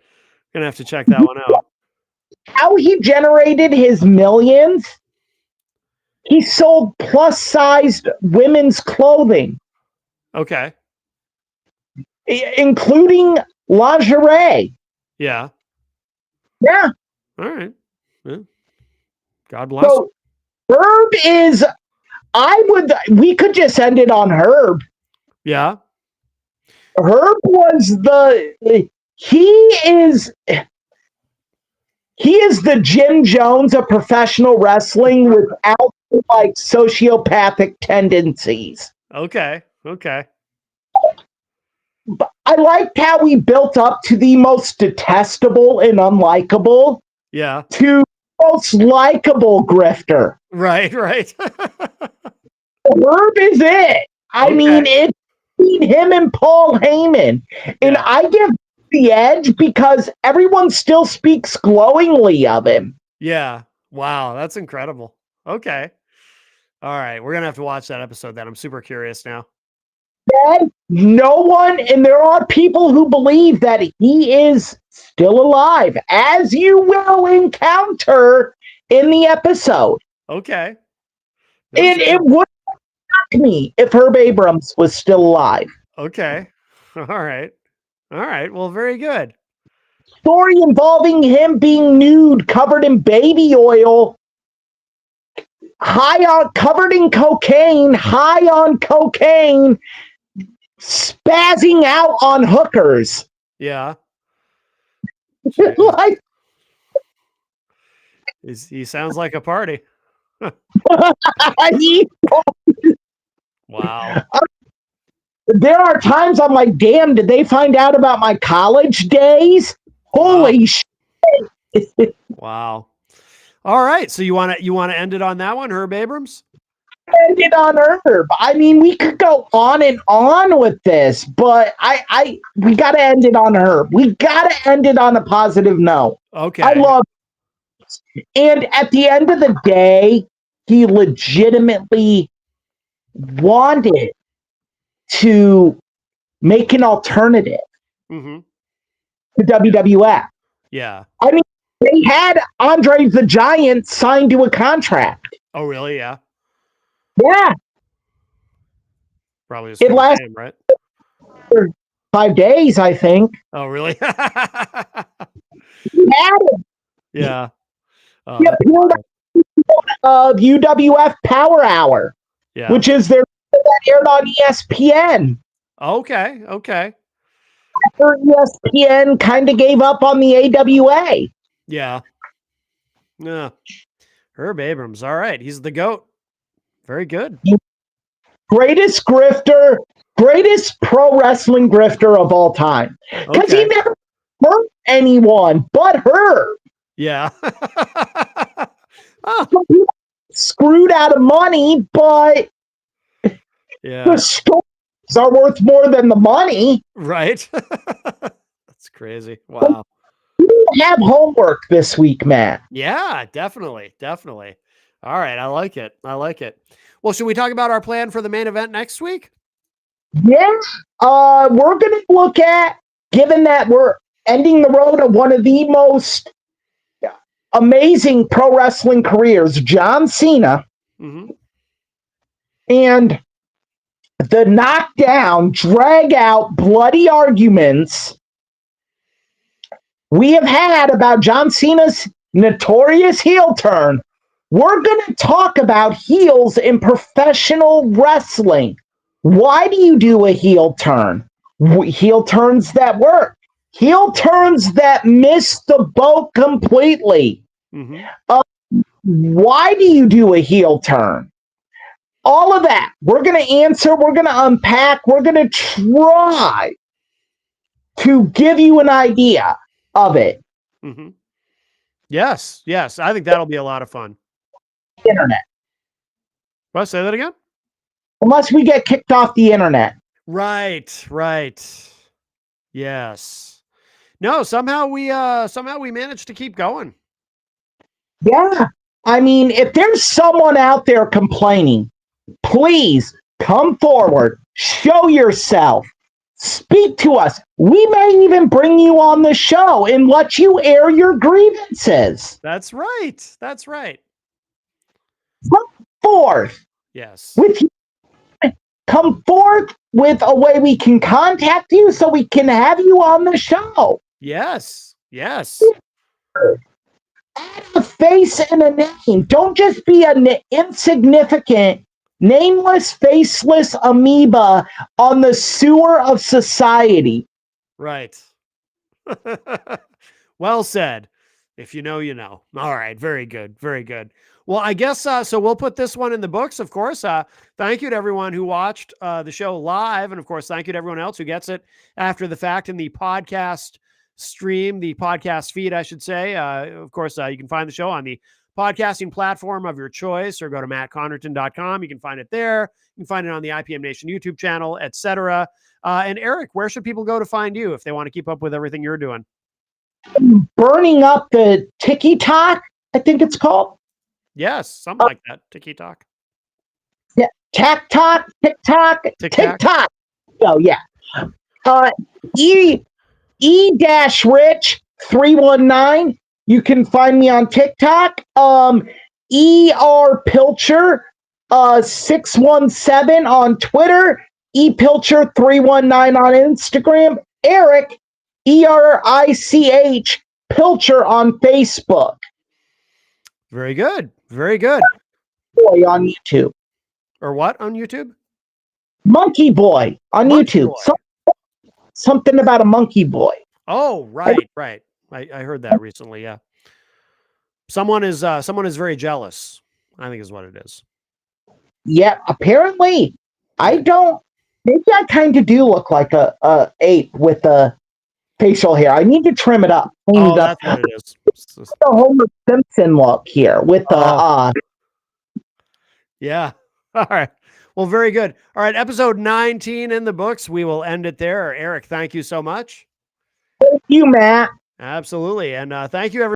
Gonna have to check that one out. How he generated his millions? He sold plus-sized women's clothing. Okay. Including lingerie. Yeah. Yeah. All right. Yeah. God bless. So Herb is, we could just end it on Herb. Yeah. Herb was he is the Jim Jones of professional wrestling without like sociopathic tendencies. Okay. Okay. But I liked how he built up to the most detestable and unlikable. Yeah. To most likable grifter. Right. Right. Herb is it. I mean, it's him and Paul Heyman. And I give the edge because everyone still speaks glowingly of him. Yeah. Wow. That's incredible. Okay. All right. We're going to have to watch that episode then. I'm super curious now. No one, and there are people who believe that he is still alive, as you will encounter in the episode. Okay. It would shock me if Herb Abrams was still alive. Okay. All right. All right. Well, very good. Story involving him being nude, covered in baby oil, covered in cocaine, high on cocaine, spazzing out on hookers. Yeah. Like, he sounds like a party. Wow. There are times I'm like, damn, did they find out about my college days? Holy shit. Wow. All right. So you want to end it on that one, Herb Abrams? End it on Herb. I mean, we could go on and on with this, but we got to end it on Herb. We got to end it on a positive note. Okay. I love it. And at the end of the day, he legitimately wanted to make an alternative to WWF. Yeah. I mean, they had Andre the Giant signed to a contract. Oh, really? Yeah. Yeah. Probably it lasted name, right? 5 days, I think. Oh, really? Yeah. He appeared of UWF Power Hour, which is that aired on ESPN. Okay. Okay. After ESPN kind of gave up on the AWA. Yeah. Yeah. Herb Abrams. All right. He's the GOAT. Very good. Greatest grifter, greatest pro wrestling grifter of all time. Because he never hurt anyone but her. Yeah. Screwed out of money, but the stories are worth more than the money. Right. That's crazy. Wow. You have homework this week, Matt. Yeah, definitely. Definitely. All right. I like it. I like it. Well, should we talk about our plan for the main event next week? Yeah. We're going to look at, given that we're ending the road of one of the most amazing pro wrestling careers, John Cena, and the knockdown, drag out, bloody arguments we have had about John Cena's notorious heel turn, we're going to talk about heels in professional wrestling. Why do you do a heel turn? Heel turns that work. Heel turns that miss the boat completely. Mm-hmm. Why do you do a heel turn? All of that. We're going to answer. We're going to unpack. We're going to try to give you an idea of it. Mm-hmm. Yes. Yes. I think that'll be a lot of fun. Internet. What? Say that again? Unless we get kicked off the internet. Right. Right. Yes. No, somehow we managed to keep going. Yeah. I mean, if there's someone out there complaining, please come forward, show yourself, speak to us. We may even bring you on the show and let you air your grievances. That's right. That's right. Come forth. Yes. Come forth with a way we can contact you so we can have you on the show. Yes. Yes. Add a face and a name. Don't just be an insignificant, nameless, faceless amoeba on the sewer of society. Right. Well said. If you know, you know. All right. Very good. Very good. Well, I guess so. We'll put this one in the books, of course. Thank you to everyone who watched the show live. And of course, thank you to everyone else who gets it after the fact in the podcast stream, the podcast feed, I should say. Of course, you can find the show on the podcasting platform of your choice, or go to mattconnerton.com. You can find it there. You can find it on the IPM Nation YouTube channel, etc. And Eric, where should people go to find you if they want to keep up with everything you're doing? Burning up the TikTok, I think it's called. Yes, something like that. TikTok. Yeah, TikTok. Oh yeah. E-Rich 319. You can find me on TikTok. Pilcher 617 on Twitter. Pilcher 319 on Instagram. Eric ERICH Pilcher on Facebook. Very good. Very good. Boy on YouTube. Or what on YouTube? Monkey Boy on Monkey YouTube. Boy. Something about a monkey boy. Oh, right, right. I heard that recently. Yeah. Someone is very jealous, I think is what it is. Yeah, apparently. Maybe I kind of do look like a ape with a facial hair. I need to trim it up. Oh, that's what it is. The Homer Simpson look here with the Yeah. All right. Well, very good. All right, episode 19 in the books. We will end it there. Eric, thank you so much. Thank you, Matt. Absolutely. And thank you, everyone.